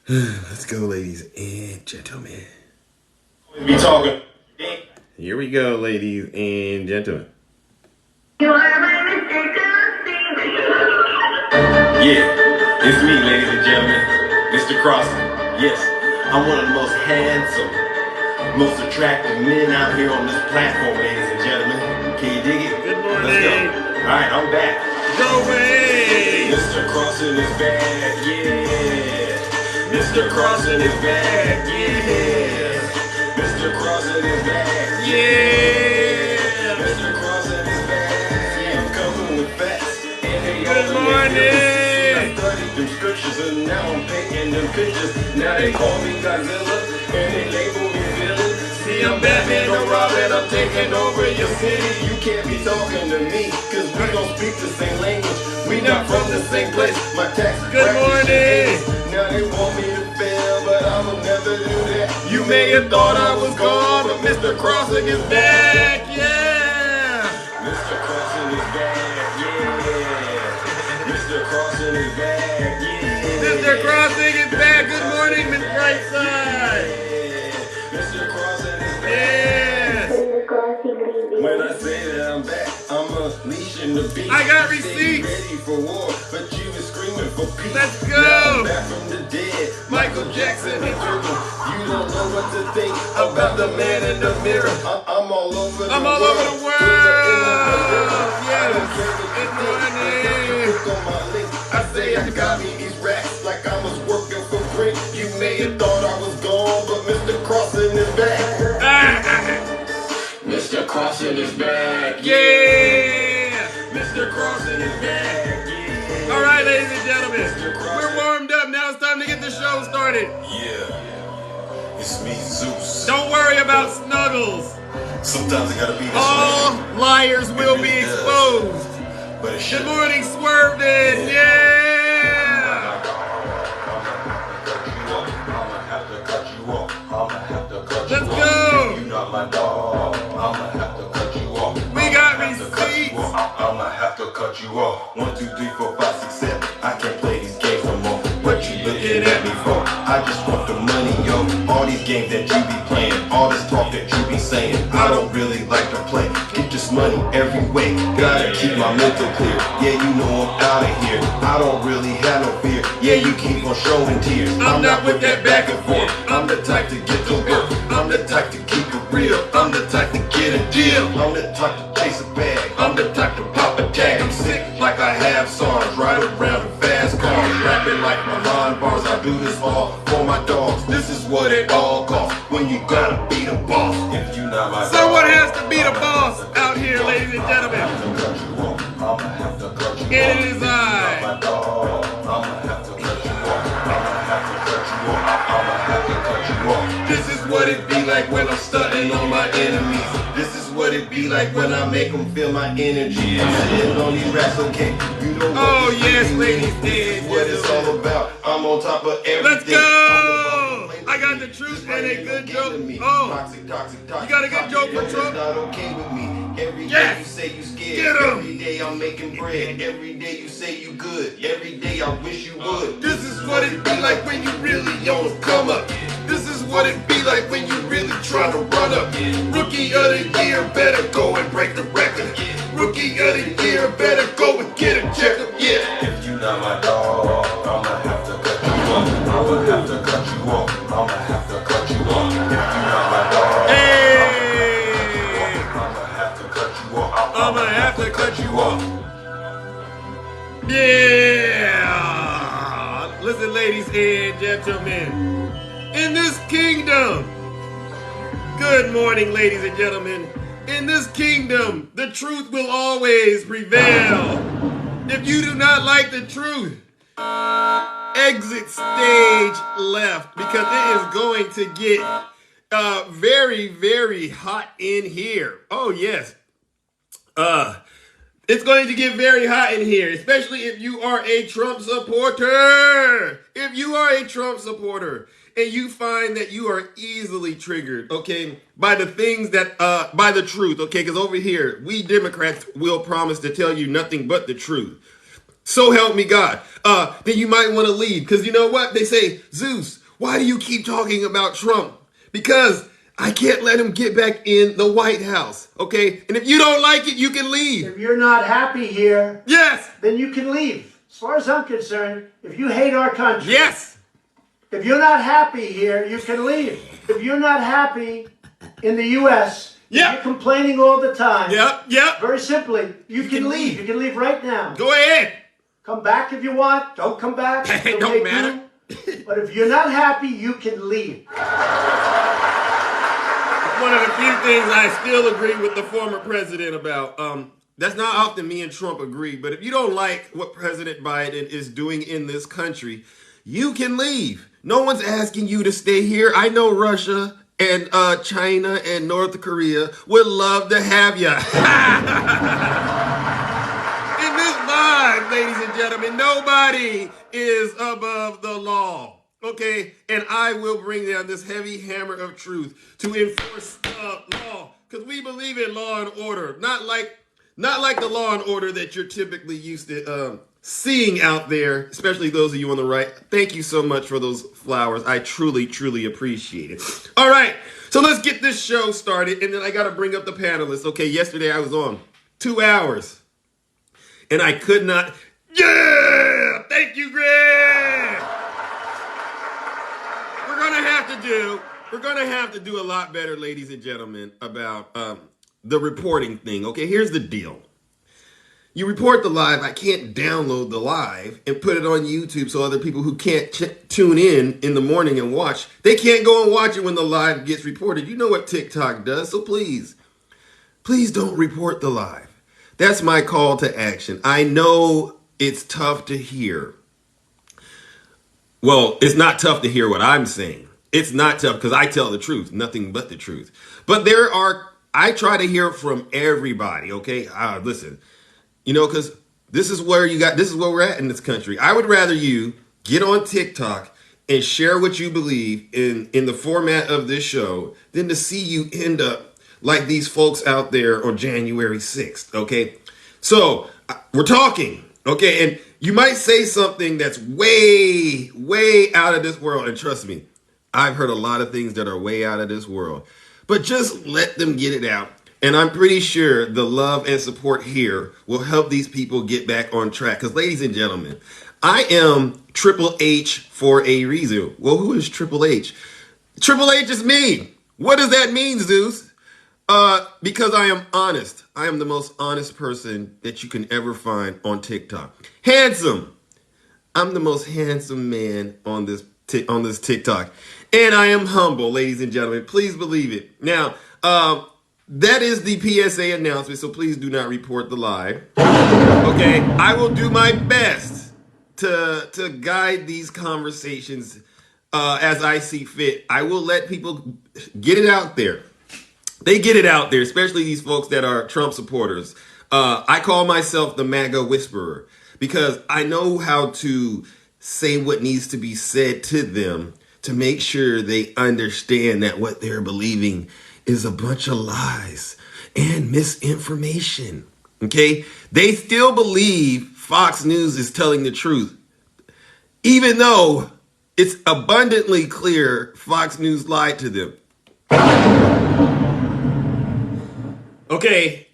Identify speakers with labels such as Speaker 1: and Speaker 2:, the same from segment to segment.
Speaker 1: Let's go, ladies and gentlemen.
Speaker 2: Be talking.
Speaker 1: Here we go, ladies and gentlemen.
Speaker 2: Yeah, it's me, ladies and gentlemen, Mr. Crossan. Yes, I'm one of the most handsome, most attractive men out here on this platform, ladies and gentlemen. Can you dig it?
Speaker 1: Good morning.
Speaker 2: Let's go. All right, I'm back.
Speaker 1: Go away.
Speaker 2: Mr. Crossan is back, yeah. Mr. Crossan is back, yeah. Mr. Crossan is back,
Speaker 1: Yeah.
Speaker 2: Mr. Crossan is back. I'm coming with facts.
Speaker 1: Good morning.
Speaker 2: Studied them scriptures and now I'm painting them pictures. Now they call me Godzilla and they label me villain. See, I'm Batman, no Robin, I'm taking over your city. You can't be talking to me, cause we don't speak the same language. We not from the same place. My tax
Speaker 1: Good morning.
Speaker 2: now they want me to fail, but I will never do that. You may have thought I was gone, but Mr. Crossan is back,
Speaker 1: yeah.
Speaker 2: Mr. Crossan is back, yeah. Mr. Crossan is back, yeah.
Speaker 1: Mr. Crossing is back. Good morning, Miss Brightside.
Speaker 2: Mr. Crossan is back.
Speaker 1: Yes.
Speaker 2: When I say that I'm back, I'm unleashing the beat.
Speaker 1: I got
Speaker 2: Stay
Speaker 1: receipts.
Speaker 2: ready for war, but you been screaming for peace.
Speaker 1: Let's go.
Speaker 2: Now I'm back from the dead, Michael Jackson and Jordan. You don't know what to think about the man in the mirror. I'm all over the
Speaker 1: I'm all
Speaker 2: world.
Speaker 1: over the world. Yes. Good morning.
Speaker 2: On my link, I say I got me these racks like I was working for free. You may have thought I was gone, but Mr. Crossan is back. Mr. Crossan is back.
Speaker 1: Yeah.
Speaker 2: Mr. Crossan is back. Yeah.
Speaker 1: All right, ladies and gentlemen, we're warmed up. Now it's time to get the show started.
Speaker 2: Yeah. It's me, Zeus.
Speaker 1: Don't worry about Snuggles.
Speaker 2: Sometimes I gotta be this
Speaker 1: All
Speaker 2: way.
Speaker 1: liars will be
Speaker 2: It does.
Speaker 1: exposed.
Speaker 2: But it should.
Speaker 1: Good morning, Swervedin. Yeah. Let's go.
Speaker 2: You're not my dog. I'ma have to cut you off.
Speaker 1: We got
Speaker 2: I'ma have to cut
Speaker 1: receipts.
Speaker 2: you off. I'ma have to cut you off. 1, 2, 3, 4, 5, 6, 7. I can't play these games no more. What you looking at me for? I just want the money, yo. All these games that you be playing, all this talk that you be saying, I don't really like to play. Get this money every way. Gotta keep my mental clear. Yeah, you know I'm out of here. I don't really have no fear. Yeah, you keep on showing tears.
Speaker 1: I'm not with that back and forth.
Speaker 2: I'm the type to get to work. I'm the type to keep it real. I'm the type to get a deal. I'm the type to chase a bag. I'm the type to pop a tag. I'm sick like I have SARS. Ride around in fast cars. Rapping like my line bars. I do this all for my dogs. This is what it all costs when you gotta be the boss. If you not my
Speaker 1: Someone
Speaker 2: dog,
Speaker 1: has to be the boss out here, ladies and gentlemen. And it is I. This is what it be like when I'm stunting on my enemies.
Speaker 2: This is what it be like when I make them feel my energy. I'm sitting on these racks, okay? You know what
Speaker 1: Oh,
Speaker 2: this
Speaker 1: yes,
Speaker 2: really
Speaker 1: ladies
Speaker 2: is. This is
Speaker 1: and
Speaker 2: what it's all about. I'm on top of everything.
Speaker 1: Let's go! I got the truth and a good joke. Oh,
Speaker 2: Toxic,
Speaker 1: you got a good joke for Trump?
Speaker 2: It's not okay with me. Every day
Speaker 1: Yes.
Speaker 2: you say you scared.
Speaker 1: Get 'em.
Speaker 2: Every day I'm making bread. Every day you say you good. Every day I wish you would.
Speaker 1: this is what it be like when you really on the come up. This is what it be like when you really try to run up. Rookie of the year, better go and break the record. Rookie of the year, better go and get a check up. Yeah.
Speaker 2: If you not my dog, I'ma have to cut you off. I'ma have to cut you off. I'ma have to cut you off. If you not my dog,
Speaker 1: Hey,
Speaker 2: I'ma have to cut you off.
Speaker 1: I'ma have to cut you off. Yeah. Listen, ladies and gentlemen. In this kingdom, good morning, ladies and gentlemen. In this kingdom, the truth will always prevail. If you do not like the truth, exit stage left because it is going to get very, very hot in here. Oh, yes. It's going to get very hot in here, especially if you are a Trump supporter. If you are a Trump supporter and you find that you are easily triggered, okay, by the things that, by the truth, okay, because over here, we Democrats will promise to tell you nothing but the truth. So help me God. Then you might want to leave because you know what? They say, Zeus, Why do you keep talking about Trump? Because I can't let him get back in the White House, okay? And if you don't like it, you can leave.
Speaker 3: If you're not happy here,
Speaker 1: yes,
Speaker 3: then you can leave. As far as I'm concerned, if you hate our country,
Speaker 1: yes.
Speaker 3: If you're not happy here, you can leave. If you're not happy in the U.S.,
Speaker 1: yep.
Speaker 3: You're complaining all the time.
Speaker 1: Yep.
Speaker 3: Very simply, you can leave. You can leave right now.
Speaker 1: Go ahead.
Speaker 3: Come back if you want. Don't come back.
Speaker 1: It don't matter.
Speaker 3: But if you're not happy, you can leave.
Speaker 1: One of the few things I still agree with the former president about. That's not often me and Trump agree, but if you don't like what President Biden is doing in this country, you can leave. No one's asking you to stay here. I know Russia and China and North Korea would love to have you. In this live, ladies and gentlemen, nobody is above the law. Okay, and I will bring down this heavy hammer of truth to enforce law, because we believe in law and order, not like the law and order that you're typically used to seeing out there, especially those of you on the right. Thank you so much for those flowers. I truly, truly appreciate it. All right, so let's get this show started, and then I got to bring up the panelists. Okay, yesterday I was on 2 hours, and I could not. Yeah, thank you, Greene. We're gonna have to do a lot better, ladies and gentlemen, about the reporting thing. Okay, here's the deal. You report the live. I can't download the live and put it on YouTube so other people who can't tune in the morning and watch, they can't go and watch it when the live gets reported. You know what TikTok does, so please don't report the live. That's my call to action. I know it's tough to hear. Well, it's not tough to hear what I'm saying. It's not tough because I tell the truth, nothing but the truth. But I try to hear from everybody, okay? Listen, because this is where we're at in this country. I would rather you get on TikTok and share what you believe in the format of this show than to see you end up like these folks out there on January 6th, okay? So we're talking, okay? And you might say something that's way, way out of this world. And trust me, I've heard a lot of things that are way out of this world. But just let them get it out. And I'm pretty sure the love and support here will help these people get back on track. Because, ladies and gentlemen, I am Triple H for a reason. Well, who is Triple H? Triple H is me. What does that mean, Zeus? Because I am honest. I am the most honest person that you can ever find on TikTok. Handsome. I'm the most handsome man on this TikTok. And I am humble, ladies and gentlemen. Please believe it. Now, that is the PSA announcement, so please do not report the live. Okay, I will do my best to guide these conversations as I see fit. I will let people get it out there. They get it out there, especially these folks that are Trump supporters. I call myself the MAGA whisperer because I know how to say what needs to be said to them to make sure they understand that what they're believing is a bunch of lies and misinformation. Okay? They still believe Fox News is telling the truth, even though it's abundantly clear Fox News lied to them. Okay,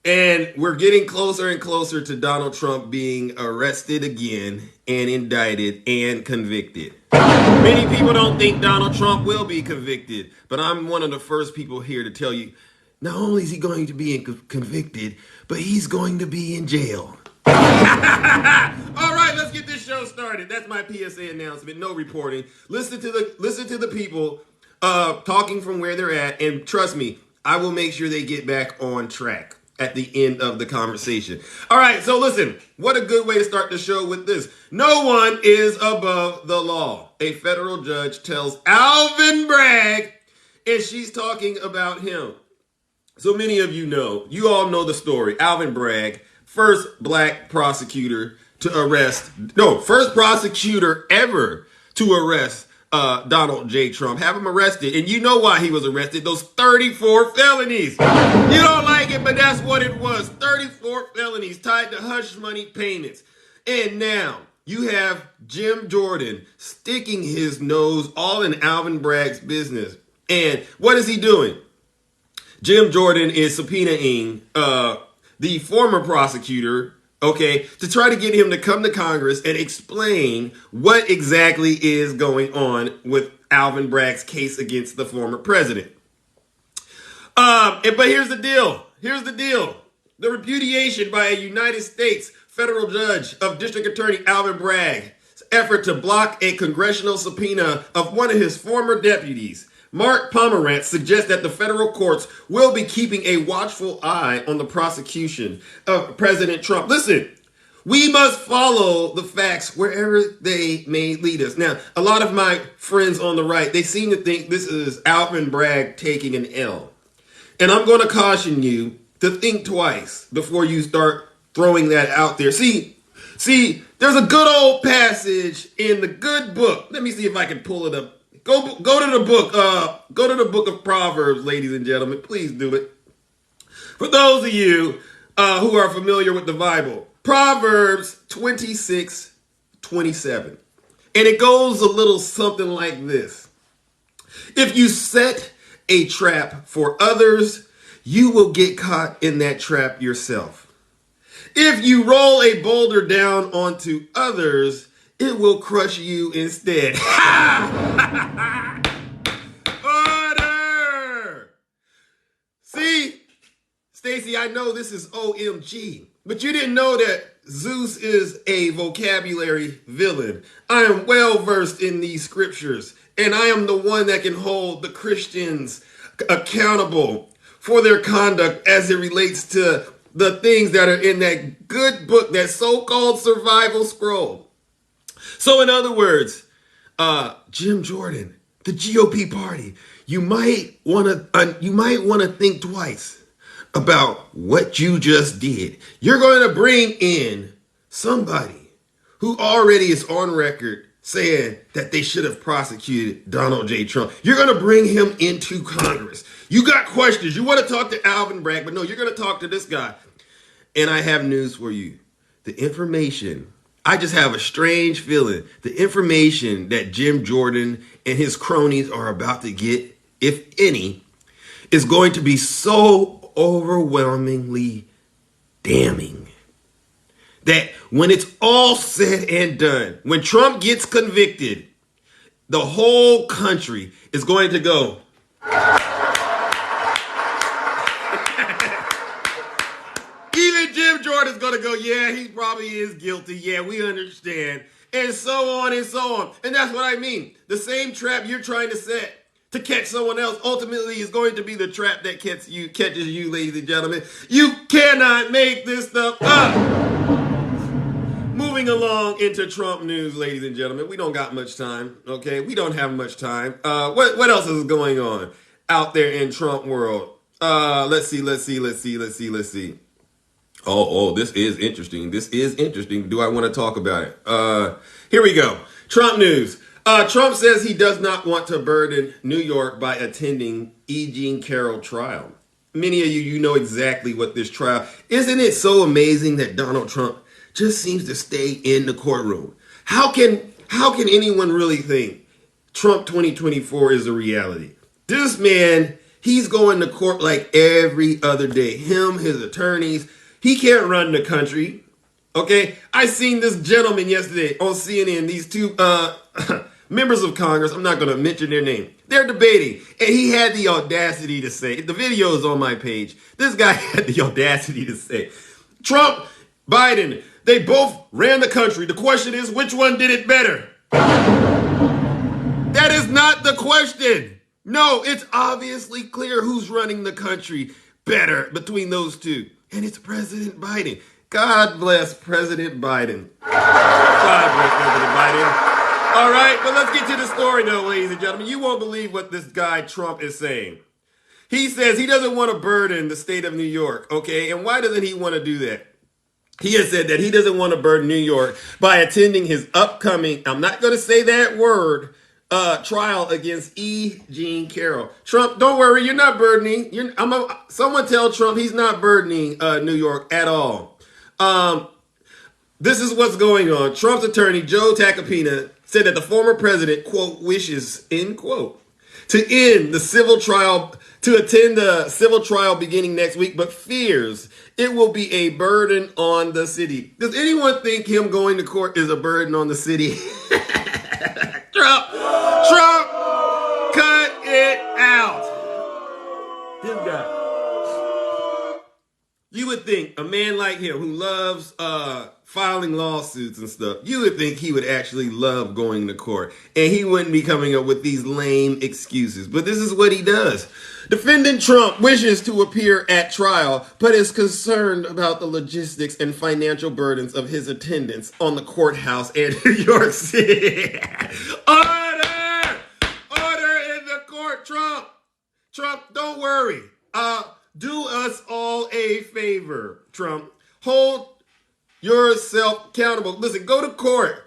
Speaker 1: and we're getting closer and closer to Donald Trump being arrested again and indicted and convicted. Many people don't think Donald Trump will be convicted, but I'm one of the first people here to tell you, not only is he going to be convicted, but he's going to be in jail. All right, let's get this show started. That's my PSA announcement. No reporting. Listen to the people talking from where they're at, and trust me, I will make sure they get back on track at the end of the conversation. All right, so listen, what a good way to start the show with this. No one is above the law. A federal judge tells Alvin Bragg, and she's talking about him. So many of you all know the story. Alvin Bragg, first prosecutor ever to arrest Donald J. Trump. Have him arrested. And you know why he was arrested. Those 34 felonies. You don't like it, but that's what it was. 34 felonies tied to hush money payments. And now you have Jim Jordan sticking his nose all in Alvin Bragg's business. And what is he doing? Jim Jordan is subpoenaing the former prosecutor, okay, to try to get him to come to Congress and explain what exactly is going on with Alvin Bragg's case against the former president. But here's the deal. Here's the deal. The repudiation by a United States federal judge of District Attorney Alvin Bragg's effort to block a congressional subpoena of one of his former deputies, Mark Pomerantz, suggests that the federal courts will be keeping a watchful eye on the prosecution of President Trump. Listen, we must follow the facts wherever they may lead us. Now, a lot of my friends on the right, they seem to think this is Alvin Bragg taking an L. And I'm going to caution you to think twice before you start throwing that out there. See, there's a good old passage in the good book. Let me see if I can pull it up. Go to the book. Go to the book of Proverbs, ladies and gentlemen. Please do it. For those of you who are familiar with the Bible, Proverbs 26:27. And it goes a little something like this. If you set a trap for others, you will get caught in that trap yourself. If you roll a boulder down onto others, it will crush you instead. Order! See, Stacy, I know this is OMG, but you didn't know that Zeus is a vocabulary villain. I am well versed in these scriptures, and I am the one that can hold the Christians accountable for their conduct as it relates to the things that are in that good book, that so-called survival scroll. So in other words, Jim Jordan, the GOP party, you might want to think twice about what you just did. You're going to bring in somebody who already is on record saying that they should have prosecuted Donald J. Trump. You're going to bring him into Congress. You got questions. You want to talk to Alvin Bragg, but no, you're going to talk to this guy. And I have news for you. The information, I just have a strange feeling, the information that Jim Jordan and his cronies are about to get, if any, is going to be so overwhelmingly damning that when it's all said and done, when Trump gets convicted, the whole country is going to go. Even Jim Jordan's going to go, yeah, he probably is guilty. Yeah, we understand. And so on and so on. And that's what I mean. The same trap you're trying to set to catch someone else ultimately is going to be the trap that catches you, ladies and gentlemen. You cannot make this stuff up. Moving along into Trump news, ladies and gentlemen. We don't got much time, okay? We don't have much time. What else is going on out there in Trump world? Let's see. Oh, this is interesting. Do I want to talk about it? Here we go. Trump news. Trump says he does not want to burden New York by attending E. Jean Carroll trial. Many of you know exactly what this trial. Isn't it so amazing that Donald Trump just seems to stay in the courtroom? How can anyone really think Trump 2024 is a reality? This man, he's going to court like every other day. Him, his attorneys. He can't run the country. Okay? I seen this gentleman yesterday on CNN, these two members of Congress, I'm not going to mention their name. They're debating, and he had the audacity to say, the video is on my page, this guy had the audacity to say, Trump, Biden, they both ran the country. The question is, which one did it better? That is not the question. No, it's obviously clear who's running the country better between those two. And it's President Biden. God bless President Biden. God bless President Biden. All right, but let's get to the story though, ladies and gentlemen. You won't believe what this guy Trump is saying. He says he doesn't want to burden the state of New York, okay? And why doesn't he want to do that? He has said that he doesn't want to burden New York by attending his upcoming, I'm not going to say that word, trial against E. Jean Carroll. Trump, don't worry, you're not burdening. Someone tell Trump he's not burdening New York at all. This is what's going on. Trump's attorney, Joe Tacopina, said that the former president, quote, wishes, end quote, to attend the civil trial beginning next week, but fears it will be a burden on the city. Does anyone think him going to court is a burden on the city? Trump, cut it out. This guy. You would think a man like him who loves filing lawsuits and stuff, you would think he would actually love going to court and he wouldn't be coming up with these lame excuses. But this is what he does. Defendant Trump wishes to appear at trial, but is concerned about the logistics and financial burdens of his attendance on the courthouse in New York City. Order! Order in the court, Trump! Trump, don't worry. Do us all a favor, Trump. Hold yourself accountable. Listen, go to court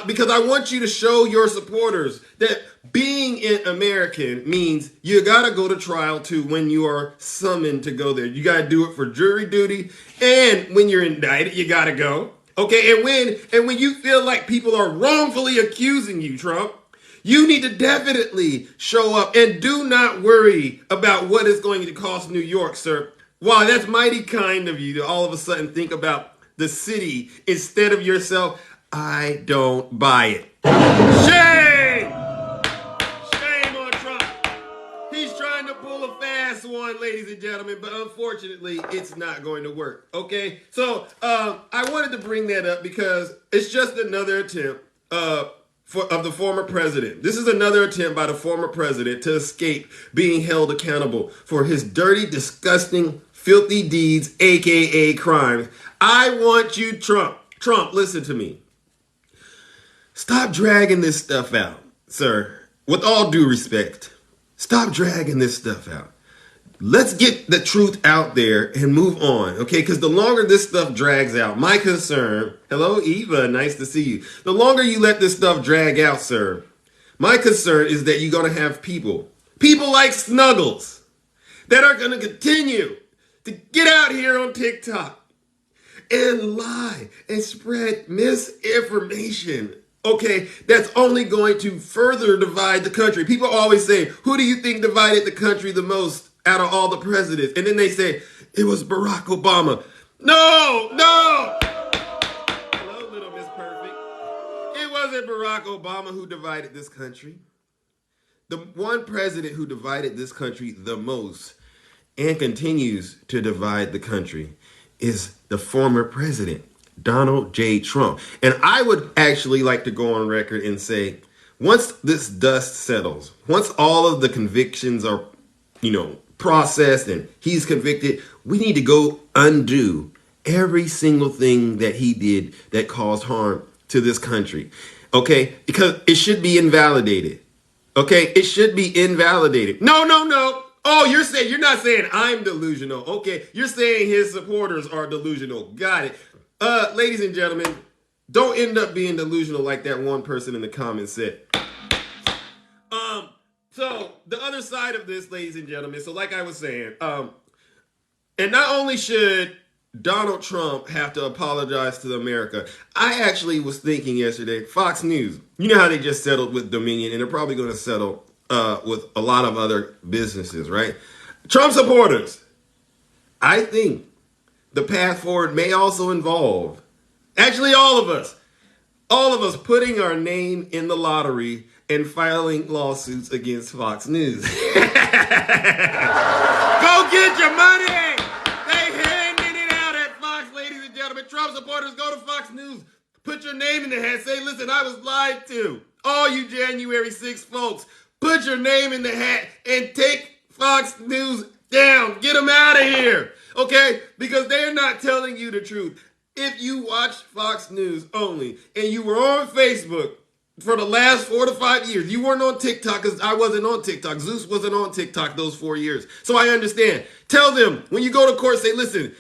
Speaker 1: because I want you to show your supporters that being an American means you got to go to trial too when you are summoned to go there. You got to do it for jury duty, and when you're indicted, you got to go. Okay, and when you feel like people are wrongfully accusing you, Trump, you need to definitely show up and do not worry about what it's going to cost New York, sir. Wow, that's mighty kind of you to all of a sudden think about the city instead of yourself. I don't buy it. Shame! Shame on Trump. He's trying to pull a fast one, ladies and gentlemen, but unfortunately, it's not going to work. Okay? So, I wanted to bring that up because it's just another attempt of the former president. This is another attempt by the former president to escape being held accountable for his dirty, disgusting, filthy deeds, aka crimes. I want you, Trump, listen to me. Stop dragging this stuff out, sir. With all due respect, stop dragging this stuff out. Let's get the truth out there and move on, okay? Because the longer this stuff drags out, my concern, hello, Eva, nice to see you. The longer you let this stuff drag out, sir, my concern is that you're going to have people like Snuggles, that are going to continue to get out here on TikTok and lie and spread misinformation, okay, that's only going to further divide the country. People always say, who do you think divided the country the most out of all the presidents? And then they say, it was Barack Obama. No! Hello, little Miss Perfect. It wasn't Barack Obama who divided this country. The one president who divided this country the most and continues to divide the country is the former president, Donald J. Trump. And I would actually like to go on record and say, once this dust settles, once all of the convictions are, processed and he's convicted, we need to go undo every single thing that he did that caused harm to this country. Okay? Because it should be invalidated. Okay? It should be invalidated. No. Oh, you're not saying I'm delusional. Okay. You're saying his supporters are delusional. Got it. Ladies and gentlemen, don't end up being delusional like that one person in the comments said. So the other side of this, ladies and gentlemen, so like I was saying, and not only should Donald Trump have to apologize to America, I actually was thinking yesterday, Fox News, you know how they just settled with Dominion, and they're probably going to settle with a lot of other businesses, right? Trump supporters, I think the path forward may also involve, actually all of us putting our name in the lottery and filing lawsuits against Fox News. Go get your money! They handing it out at Fox, ladies and gentlemen. Trump supporters, go to Fox News. Put your name in the hat. Say, listen, I was lied to. All you January 6th folks, put your name in the hat and take Fox News down. Get them out of here, okay? Because they're not telling you the truth. If you watch Fox News only and you were on Facebook for the last 4 to 5 years, you weren't on TikTok because I wasn't on TikTok. Zeus wasn't on TikTok those 4 years. So I understand. Tell them when you go to court, say, listen,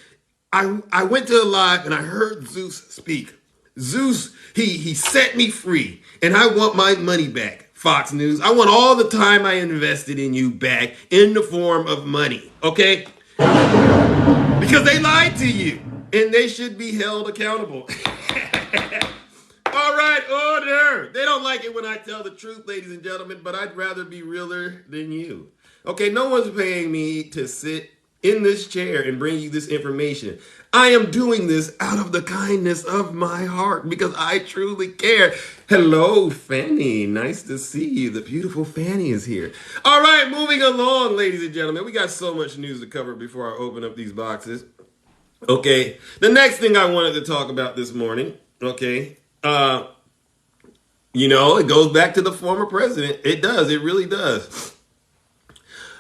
Speaker 1: I went to a live and I heard Zeus speak. Zeus, he set me free and I want my money back. Fox News, I want all the time I invested in you back in the form of money, okay? Because they lied to you. and they should be held accountable. All right, order. They don't like it when I tell the truth, ladies and gentlemen, but I'd rather be realer than you. Okay, no one's paying me to sit in this chair and bring you this information. I am doing this out of the kindness of my heart because I truly care. Hello, Fanny. Nice to see you. The beautiful Fanny is here. All right, moving along, ladies and gentlemen. We got so much news to cover before I open up these boxes. Okay, the next thing I wanted to talk about this morning, okay, it goes back to the former president. It does. It really does.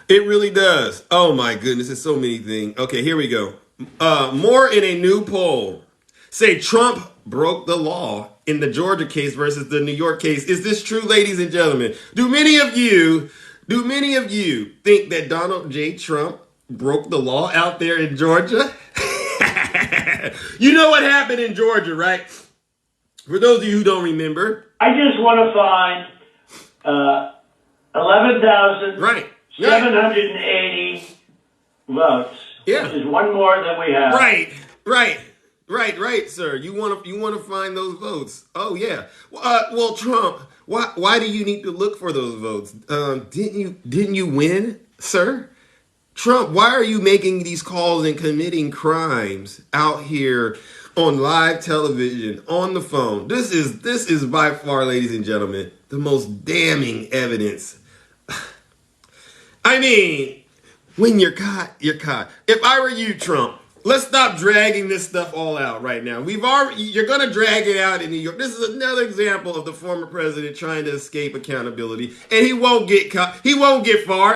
Speaker 1: It really does. Oh, my goodness. There's so many things. Okay, here we go. More in a new poll say Trump broke the law in the Georgia case versus the New York case. Is this true, ladies and gentlemen? Do many of you think that Donald J. Trump broke the law out there in Georgia? You know what happened in Georgia, right? For those of you who don't remember.
Speaker 3: I just want to find 11,780 votes.
Speaker 1: Yeah.
Speaker 3: Which is one more than we have.
Speaker 1: Right, sir. You want to find those votes? Oh yeah. Well, Trump, why do you need to look for those votes? Didn't you win, sir? Trump, why are you making these calls and committing crimes out here on live television, on the phone? This is by far, ladies and gentlemen, the most damning evidence. I mean, when you're caught, you're caught. If I were you, Trump, let's stop dragging this stuff all out right now. You're going to drag it out in New York. This is another example of the former president trying to escape accountability, and he won't get caught. He won't get far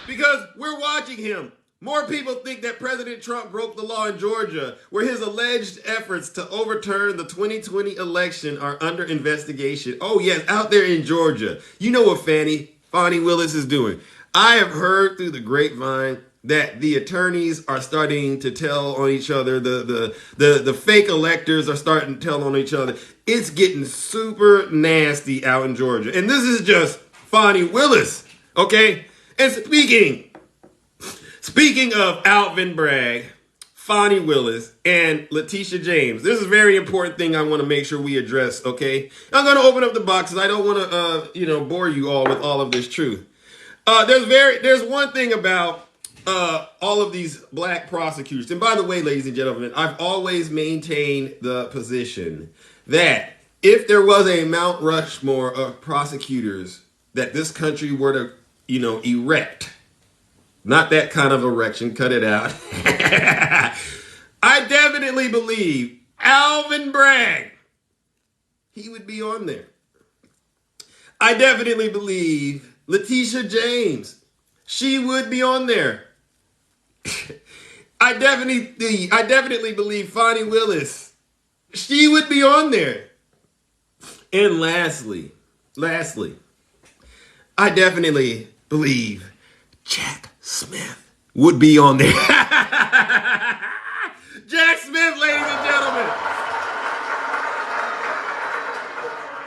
Speaker 1: because we're watching him. More people think that President Trump broke the law in Georgia, where his alleged efforts to overturn the 2020 election are under investigation. Oh, yes, out there in Georgia. You know what Fani Willis is doing. I have heard through the grapevine that the attorneys are starting to tell on each other. The fake electors are starting to tell on each other. It's getting super nasty out in Georgia. And this is just Fani Willis, okay? And speaking of Alvin Bragg, Fani Willis, and Letitia James, this is a very important thing I want to make sure we address, okay? I'm going to open up the boxes. I don't want to, bore you all with all of this truth. There's one thing about all of these black prosecutors. And by the way, ladies and gentlemen, I've always maintained the position that if there was a Mount Rushmore of prosecutors that this country were to, erect, not that kind of erection, cut it out. I definitely believe Alvin Bragg, he would be on there. I definitely believe Letitia James, she would be on there. I definitely believe Fani Willis, she would be on there. And lastly, I definitely believe Jack Smith would be on there. Jack Smith, ladies and gentlemen.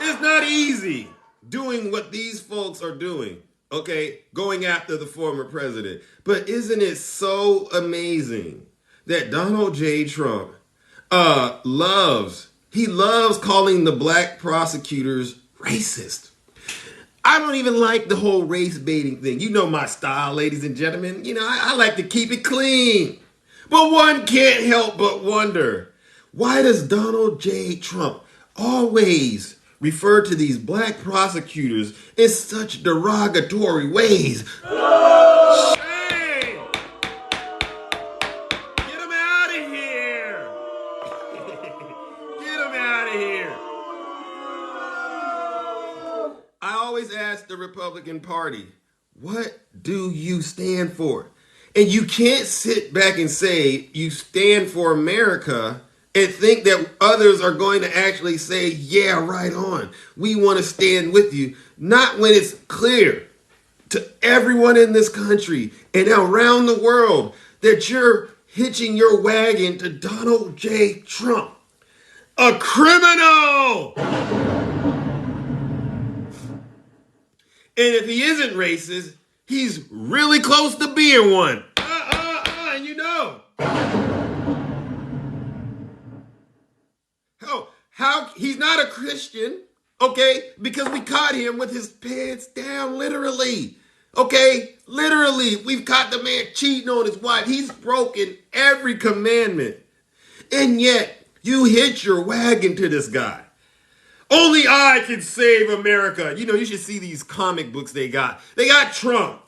Speaker 1: It's not easy doing what these folks are doing, okay? Going after the former president. But isn't it so amazing that Donald J. Trump loves calling the black prosecutors racist? I don't even like the whole race baiting thing. You know my style, ladies and gentlemen. I like to keep it clean. But one can't help but wonder, why does Donald J. Trump always refer to these black prosecutors in such derogatory ways? Shame! Get him out of here! Get him out of here! I always ask the Republican Party, what do you stand for? And you can't sit back and say you stand for America and think that others are going to actually say, yeah, right on. We want to stand with you. Not when it's clear to everyone in this country and around the world that you're hitching your wagon to Donald J. Trump, a criminal. And if he isn't racist, he's really close to being one. And you know. How he's not a Christian, okay? Because we caught him with his pants down, literally. Okay? Literally, we've caught the man cheating on his wife. He's broken every commandment. And yet, you hitch your wagon to this guy. Only I can save America. You know, you should see these comic books they got. They got Trump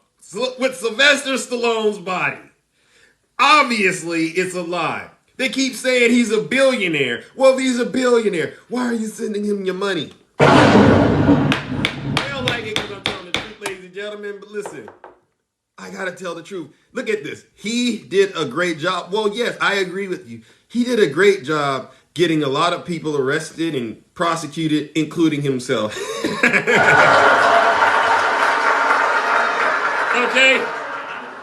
Speaker 1: with Sylvester Stallone's body. Obviously, it's a lie. They keep saying he's a billionaire. Well, if he's a billionaire, why are you sending him your money? They don't like it because I'm telling the truth, ladies and gentlemen. But listen, I got to tell the truth. Look at this. He did a great job. Well, yes, I agree with you. He did a great job getting a lot of people arrested and prosecuted, including himself. Okay?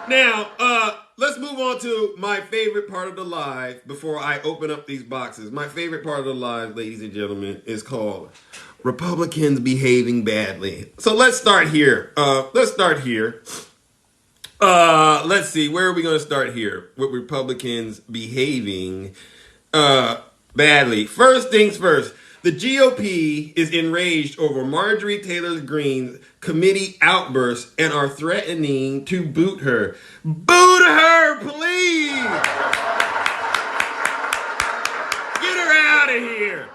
Speaker 1: Now, let's move on to my favorite part of the live before I open up these boxes. My favorite part of the live, ladies and gentlemen, is called Republicans Behaving Badly. So let's start here. Let's see, where are we going to start here with Republicans behaving badly? First things first, the GOP is enraged over Marjorie Taylor Greene's committee outbursts and are threatening to boot her. Boot her, please! Get her out of here!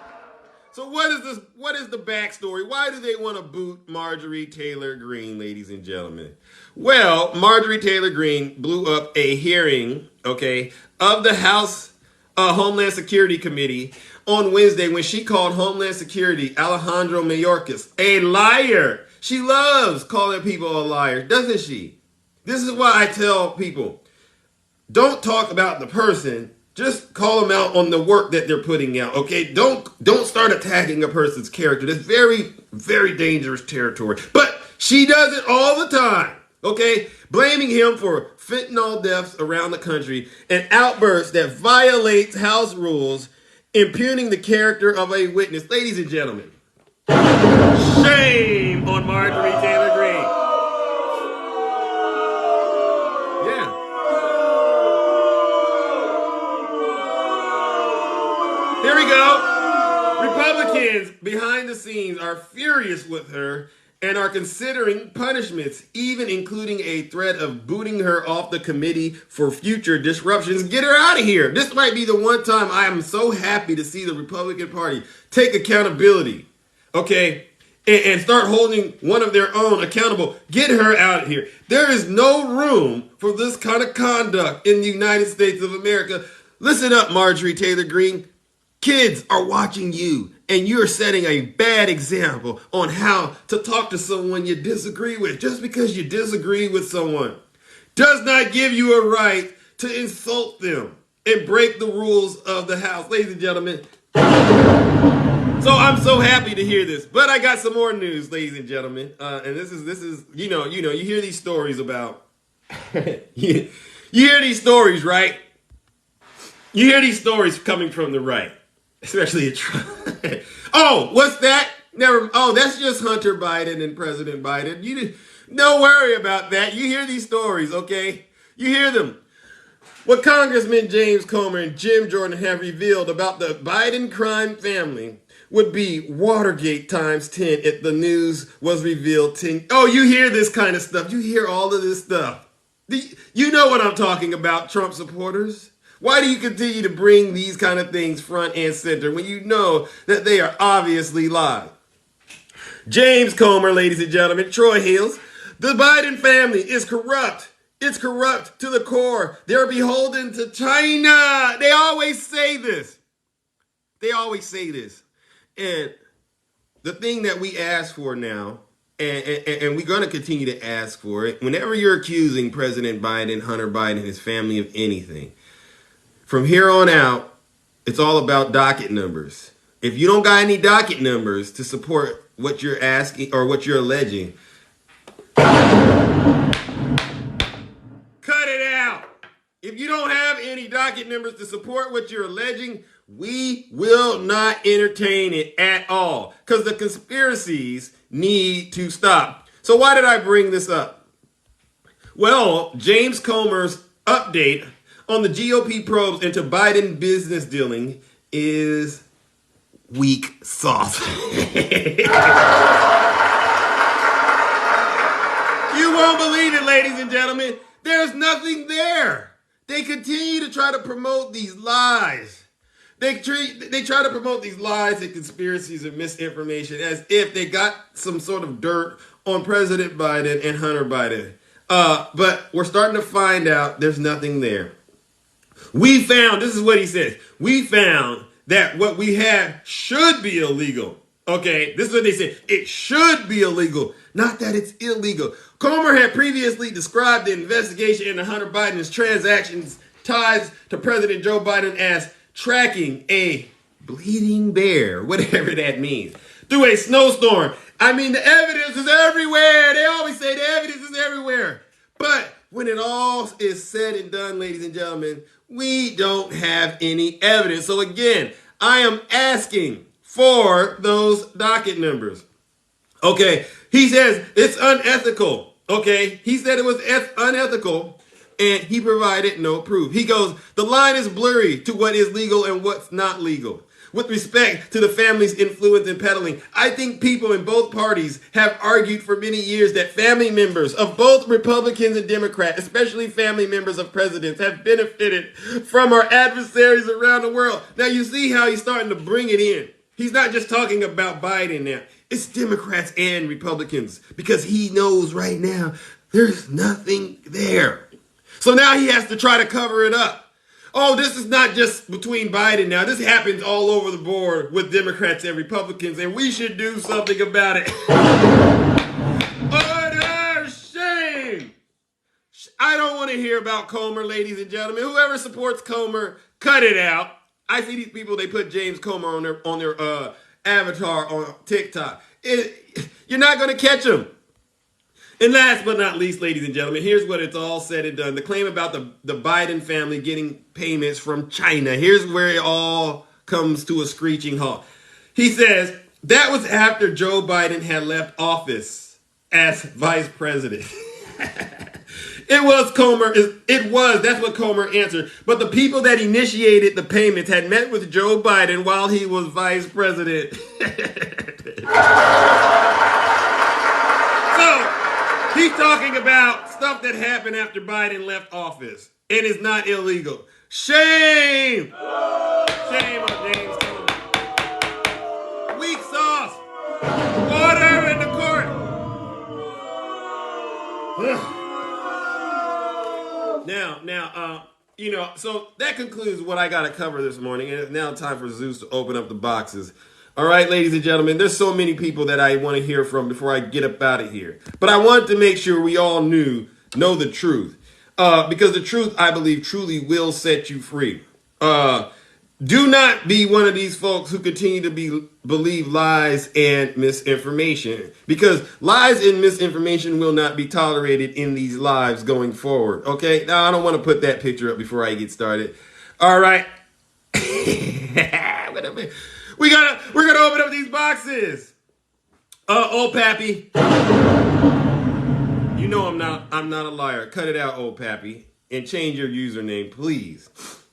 Speaker 1: So what is this? What is the backstory? Why do they want to boot Marjorie Taylor Greene, ladies and gentlemen? Well, Marjorie Taylor Greene blew up a hearing, okay, of the House Homeland Security Committee on Wednesday when she called Homeland Security Alejandro Mayorkas a liar. She loves calling people a liar, doesn't she? This is why I tell people, don't talk about the person. Just call them out on the work that they're putting out, okay? Don't start attacking a person's character. That's very, very dangerous territory. But she does it all the time, okay? Blaming him for fentanyl deaths around the country and outbursts that violates House rules, impugning the character of a witness. Ladies and gentlemen, shame on Marjorie Taylor Greene. Here we go. Republicans behind the scenes are furious with her and are considering punishments, even including a threat of booting her off the committee for future disruptions. Get her out of here. This might be the one time I am so happy to see the Republican Party take accountability, okay, and start holding one of their own accountable. Get her out of here. There is no room for this kind of conduct in the United States of America. Listen up, Marjorie Taylor Greene. Kids are watching you, and you're setting a bad example on how to talk to someone you disagree with. Just because you disagree with someone does not give you a right to insult them and break the rules of the House. Ladies and gentlemen, so I'm so happy to hear this. But I got some more news, ladies and gentlemen. And this is you hear these stories about, you hear these stories, right? You hear these stories coming from the right. Especially a Trump. Oh, what's that? That's just Hunter Biden and President Biden. Don't worry about that. You hear these stories, okay? You hear them. What Congressman James Comer and Jim Jordan have revealed about the Biden crime family would be Watergate times 10 if the news was revealed 10. Oh, you hear this kind of stuff. You hear all of this stuff. You know what I'm talking about, Trump supporters. Why do you continue to bring these kind of things front and center when you know that they are obviously lies? James Comer, ladies and gentlemen, Troy Hills, the Biden family is corrupt. It's corrupt to the core. They're beholden to China. They always say this. And the thing that we ask for now, and we're going to continue to ask for it, whenever you're accusing President Biden, Hunter Biden, and his family of anything, from here on out, it's all about docket numbers. If you don't got any docket numbers to support what you're asking or what you're alleging, cut it out. If you don't have any docket numbers to support what you're alleging, we will not entertain it at all because the conspiracies need to stop. So why did I bring this up? Well, James Comer's update on the GOP probes into Biden business dealing is weak sauce. You won't believe it, ladies and gentlemen. There's nothing there. They continue to try to promote these lies. They try to promote these lies and conspiracies and misinformation as if they got some sort of dirt on President Biden and Hunter Biden. But we're starting to find out there's nothing there. We found, this is what he says, we found that what we had should be illegal. Okay, this is what they said. It should be illegal, not that it's illegal. Comer had previously described the investigation into Hunter Biden's transactions ties to President Joe Biden as tracking a bleeding bear, whatever that means, through a snowstorm. I mean, the evidence is everywhere. They always say the evidence is everywhere. But when it all is said and done, ladies and gentlemen, we don't have any evidence. So again, I am asking for those docket numbers. Okay, he says it's unethical. Okay, he said it was unethical and he provided no proof. He goes, the line is blurry to what is legal and what's not legal. With respect to the family's influence in peddling, I think people in both parties have argued for many years that family members of both Republicans and Democrats, especially family members of presidents, have benefited from our adversaries around the world. Now you see how he's starting to bring it in. He's not just talking about Biden now. It's Democrats and Republicans because he knows right now there's nothing there. So now he has to try to cover it up. Oh, this is not just between Biden now. This happens all over the board with Democrats and Republicans, and we should do something about it. Utter shame! I don't want to hear about Comer, ladies and gentlemen. Whoever supports Comer, cut it out. I see these people, they put James Comer on their avatar on TikTok. You're not going to catch them. And last but not least, ladies and gentlemen, here's what it's all said and done. The claim about the Biden family getting payments from China. Here's where it all comes to a screeching halt. He says that was after Joe Biden had left office as vice president. That's what Comer answered. But the people that initiated the payments had met with Joe Biden while he was vice president. He's talking about stuff that happened after Biden left office and is not illegal. Shame! Shame on James Comer. Weak sauce. Water in the court. So that concludes what I got to cover this morning. And it's now time for Zeus to open up the boxes. All right, ladies and gentlemen, there's so many people that I want to hear from before I get up out of here. But I wanted to make sure we all know the truth. Because the truth, I believe, truly will set you free. Do not be one of these folks who continue to believe lies and misinformation. Because lies and misinformation will not be tolerated in these lives going forward. Okay? Now, I don't want to put that picture up before I get started. All right. Wait a minute. We're gonna open up these boxes. Old Pappy. You know I'm not a liar. Cut it out, Old Pappy, and change your username, please.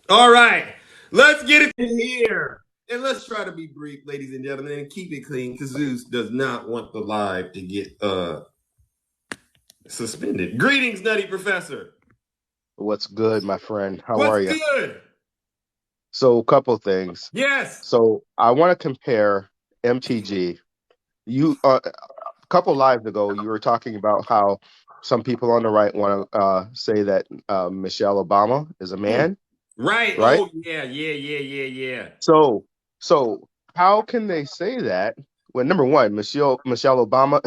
Speaker 1: All right, let's get it in here, and let's try to be brief, ladies and gentlemen, and keep it clean, because Zeus does not want the live to get suspended. Greetings, Nutty Professor.
Speaker 4: What's good, my friend? How
Speaker 1: What's
Speaker 4: are you?
Speaker 1: good?
Speaker 4: So, a couple things.
Speaker 1: Yes.
Speaker 4: So, I want to compare MTG. You a couple lives ago, you were talking about how some people on the right want to say that Michelle Obama is a man.
Speaker 1: Right. Oh, yeah.
Speaker 4: So how can they say that when, number one, Michelle Obama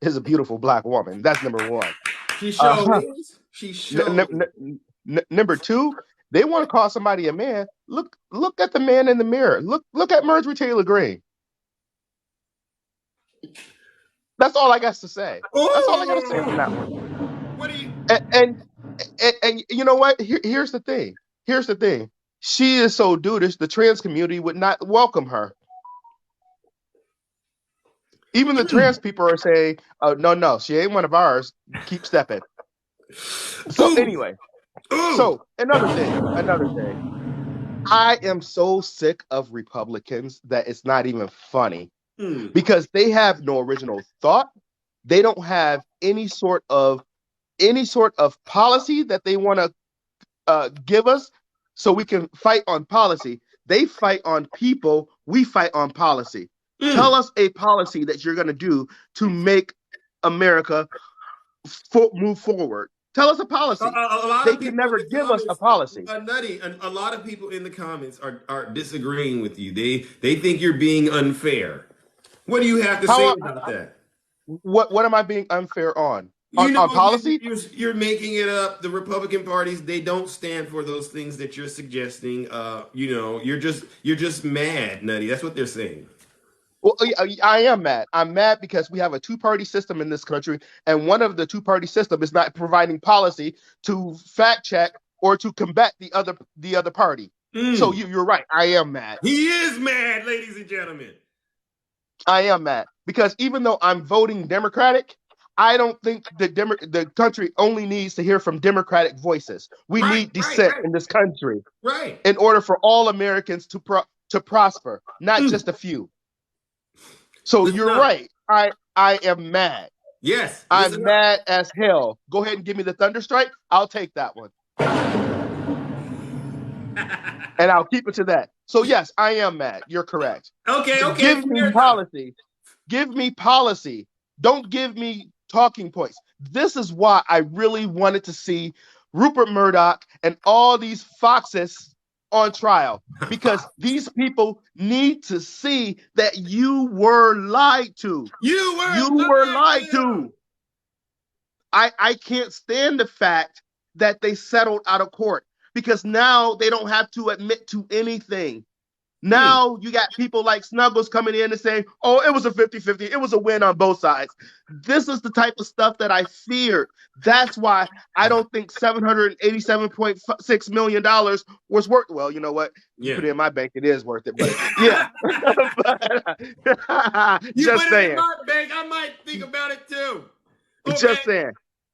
Speaker 4: is a beautiful black woman? That's number one.
Speaker 1: She sure is. She sure
Speaker 4: Number two, they want to call somebody a man. Look at the man in the mirror. Look at Marjorie Taylor Greene. That's all I got to say. That's all I got to say on that one.
Speaker 1: What do you?
Speaker 4: And you know what? Here's the thing. She is so dudish, the trans community would not welcome her. Even the trans people are saying, no, she ain't one of ours. Keep stepping. So anyway, so another thing. I am so sick of Republicans that it's not even funny
Speaker 1: Hmm.
Speaker 4: because they have no original thought. They don't have any sort of policy that they want to give us so we can fight on policy. They fight on people. We fight on policy. Tell us a policy that you're going to do to make America move forward. Tell us a policy.
Speaker 1: A lot
Speaker 4: They
Speaker 1: of
Speaker 4: can
Speaker 1: people in
Speaker 4: never
Speaker 1: the
Speaker 4: give us a
Speaker 1: comments,
Speaker 4: policy.
Speaker 1: Nutty, a lot of people in the comments are disagreeing with you. They think you're being unfair. What do you have to say about that?
Speaker 4: What am I being unfair on?
Speaker 1: You know,
Speaker 4: On policy?
Speaker 1: you're making it up. The Republican parties, they don't stand for those things that you're suggesting. You know, you're just mad, Nutty. That's what they're saying.
Speaker 4: Well, I am mad. I'm mad because we have a two-party system in this country, and one of the two-party system is not providing policy to fact check or to combat the other party. So you're right. I am mad.
Speaker 1: He is mad, ladies and gentlemen.
Speaker 4: I am mad because even though I'm voting Democratic, I don't think the country only needs to hear from Democratic voices. We need dissent in this country, in order for all Americans to prosper, not just a few. So you're right. I am mad.
Speaker 1: Yes,
Speaker 4: I'm mad as hell. Go ahead and give me the thunder strike. I'll take that one, and I'll keep it to that. So yes, I am mad. You're correct.
Speaker 1: Okay.
Speaker 4: Give me policy. Give me policy. Don't give me talking points. This is why I really wanted to see Rupert Murdoch and all these foxes on trial, because these people need to see that you were lied to. You were lied to. I can't stand the fact that they settled out of court because now they don't have to admit to anything. Now you got people like Snuggles coming in and saying, oh, it was a 50-50. It was a win on both sides. This is the type of stuff that I feared. That's why I don't think $787.6 million was worth. Well, you know what? You put it in my bank, it is worth it. But yeah.
Speaker 1: You just put saying. It in my bank, I might think about it too. Okay.
Speaker 4: Just saying.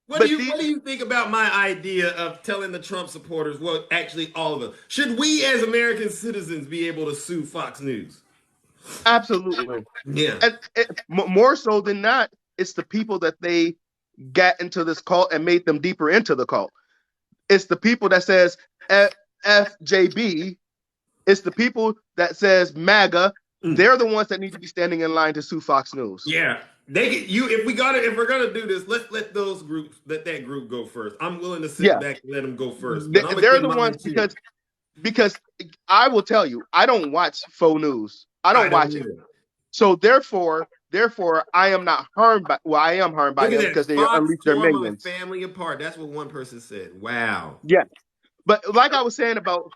Speaker 1: What do you think about my idea of telling the Trump supporters, well, actually all of us, should we as American citizens be able to sue Fox News?
Speaker 4: Absolutely.
Speaker 1: Yeah.
Speaker 4: And more so than not, it's the people that they got into this cult and made them deeper into the cult. It's the people that says FJB. It's the people that says MAGA. They're the ones that need to be standing in line to sue Fox News.
Speaker 1: Yeah. If we're gonna do this, let's let that group go first. I'm willing to sit back and let them go first.
Speaker 4: They're the ones because I will tell you, I don't watch faux news. I don't watch it. So therefore, I am not harmed by. Well, I am harmed by them because they unleash their minions.
Speaker 1: Family apart. That's what one person said. Wow.
Speaker 4: Yeah, but like I was saying about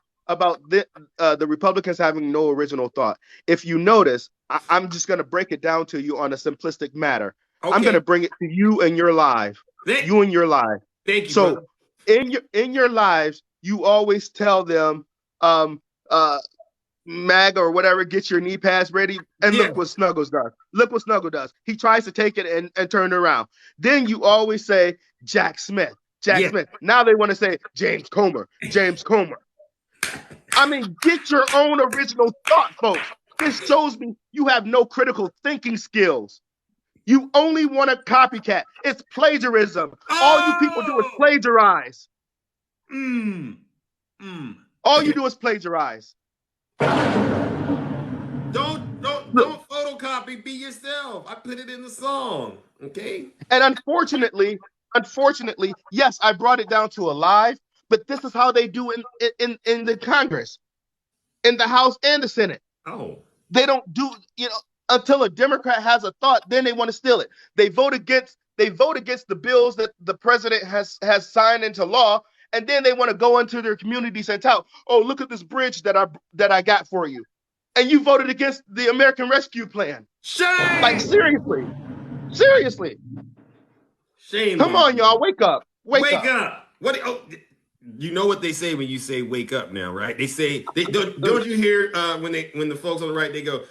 Speaker 4: the Republicans having no original thought. If you notice, I'm just going to break it down to you on a simplistic matter. Okay. I'm going to bring it to you and your life.
Speaker 1: Thank you.
Speaker 4: So
Speaker 1: brother.
Speaker 4: in your lives, you always tell them, MAGA or whatever, get your knee pads ready. And look what Snuggles does. Look what Snuggle does. He tries to take it and turn it around. Then you always say Jack Smith. Smith. Now they want to say James Comer. I mean, get your own original thought, folks. This shows me you have no critical thinking skills. You only want to copycat. It's plagiarism. All you people do is plagiarize. All you do is plagiarize.
Speaker 1: Don't photocopy. Be yourself. I put it in the song. Okay.
Speaker 4: And unfortunately, yes, I brought it down to a live. But this is how they do in the Congress, in the House and the Senate.
Speaker 1: Oh.
Speaker 4: They don't do, until a Democrat has a thought, then they want to steal it. They vote against the bills that the president has signed into law, and then they want to go into their communities and tout, oh, look at this bridge that I got for you. And you voted against the American Rescue Plan.
Speaker 1: Shame!
Speaker 4: Like seriously.
Speaker 1: Shame.
Speaker 4: Come on, y'all, wake up. Wake
Speaker 1: up. What? Oh, you know what they say when you say "wake up" now, right? They say, don't you hear when the folks on the right, they go,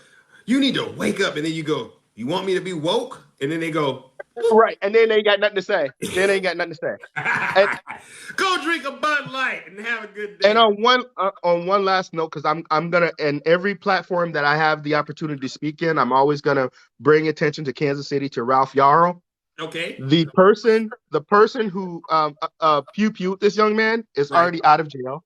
Speaker 1: "You need to wake up," and then you go, "You want me to be woke?" And then they go,
Speaker 4: Right, and then they ain't got nothing to say. Then they ain't got nothing to say. And
Speaker 1: Go drink a Bud Light and have a good
Speaker 4: and
Speaker 1: day.
Speaker 4: on one last note, because I'm gonna, in every platform that I have the opportunity to speak in, I'm always gonna bring attention to Kansas City, to Ralph Yarl.
Speaker 1: Okay.
Speaker 4: The person who pew pewed this young man is
Speaker 1: Right.
Speaker 4: already out of jail.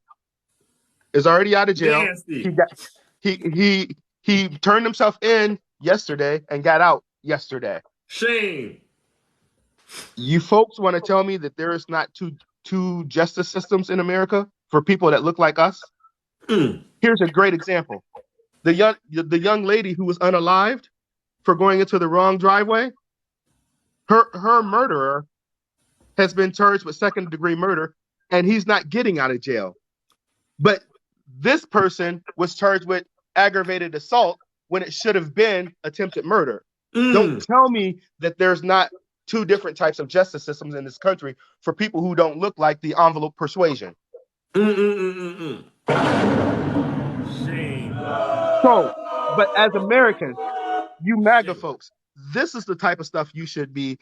Speaker 4: Is already out of jail. He
Speaker 1: Nasty.
Speaker 4: got he turned himself in yesterday and got out yesterday.
Speaker 1: Shame.
Speaker 4: You folks want to tell me that there is not two justice systems in America for people that look like us?
Speaker 1: Mm.
Speaker 4: Here's a great example. The young lady who was unalived for going into the wrong driveway, her murderer has been charged with second-degree murder, and he's not getting out of jail. But this person was charged with aggravated assault when it should have been attempted murder. Don't
Speaker 1: Mm.
Speaker 4: tell me that there's not two different types of justice systems in this country for people who don't look like the envelope persuasion.
Speaker 1: Shame.
Speaker 4: So, but as Americans, you MAGA folks, this is the type of stuff you should be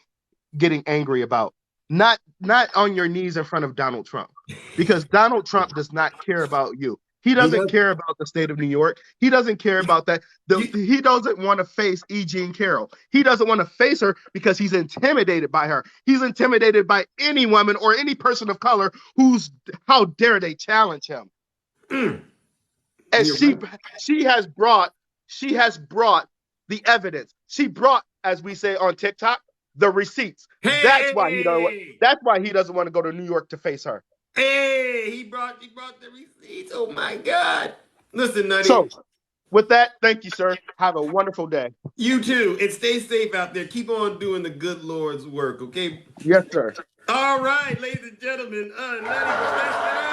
Speaker 4: getting angry about. Not on your knees in front of Donald Trump, because Donald Trump does not care about you. He doesn't care about the state of New York. He doesn't care about that. He doesn't want to face E. Jean Carroll. He doesn't want to face her because he's intimidated by her. He's intimidated by any woman or any person of color how dare they challenge him.
Speaker 1: Mm.
Speaker 4: And
Speaker 1: You're
Speaker 4: she has brought the evidence. She brought, as we say on TikTok, the receipts.
Speaker 1: Hey!
Speaker 4: That's why he doesn't want to go to New York to face her.
Speaker 1: Hey, he brought the receipts. Oh my God. Listen, Nutty.
Speaker 4: So, with that, thank you, sir. Have a wonderful day.
Speaker 1: You too. And stay safe out there. Keep on doing the good Lord's work, okay?
Speaker 4: Yes, sir.
Speaker 1: All right, ladies and gentlemen. Nutty Professor.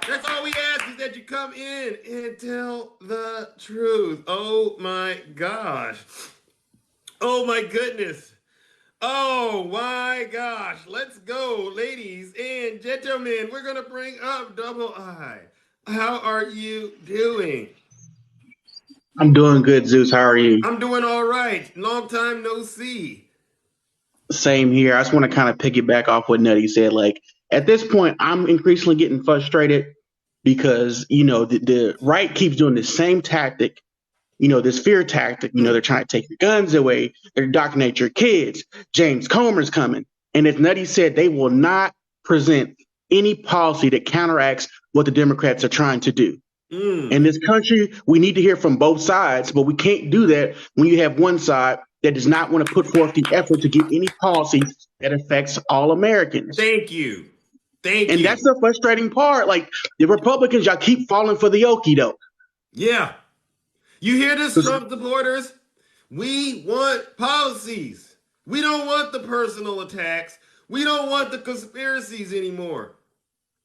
Speaker 1: That's all we ask, is that you come in and tell the truth. Oh my gosh. Oh my goodness. Oh my gosh. Let's go, ladies and gentlemen. We're going to bring up Double I. How are you doing?
Speaker 5: I'm doing good, Zeus. How are you?
Speaker 1: I'm doing all right. Long time no see.
Speaker 5: Same here. I just want to kind of piggyback off what Nutty said. Like, at this point, I'm increasingly getting frustrated because, the right keeps doing the same tactic, this fear tactic. They're trying to take your guns away. They're indoctrinate your kids. James Comer's coming. And as Nutty said, they will not present any policy that counteracts what the Democrats are trying to do. In this country, we need to hear from both sides, but we can't do that when you have one side that does not want to put forth the effort to get any policy that affects all Americans.
Speaker 1: Thank you.
Speaker 5: And that's the frustrating part. Like, the Republicans, y'all keep falling for the okie doke.
Speaker 1: Yeah. You hear this, Trump supporters? We want policies. We don't want the personal attacks. We don't want the conspiracies anymore.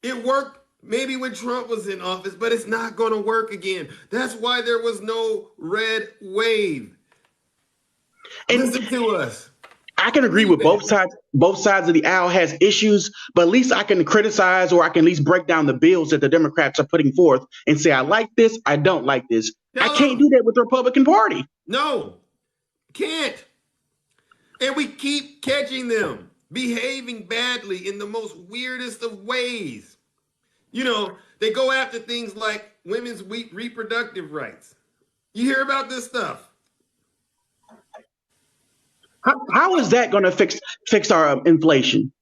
Speaker 1: It worked maybe when Trump was in office, but it's not going to work again. That's why there was no red wave. And listen to us.
Speaker 5: I can agree with both sides. Both sides of the aisle has issues, but at least I can criticize, or I can at least break down the bills that the Democrats are putting forth and say, I like this, I don't like this. I can't do that with the Republican Party. No,
Speaker 1: can't. And we keep catching them behaving badly in the most weirdest of ways. They go after things like women's reproductive rights. You hear about this stuff.
Speaker 5: How is that going to fix our inflation?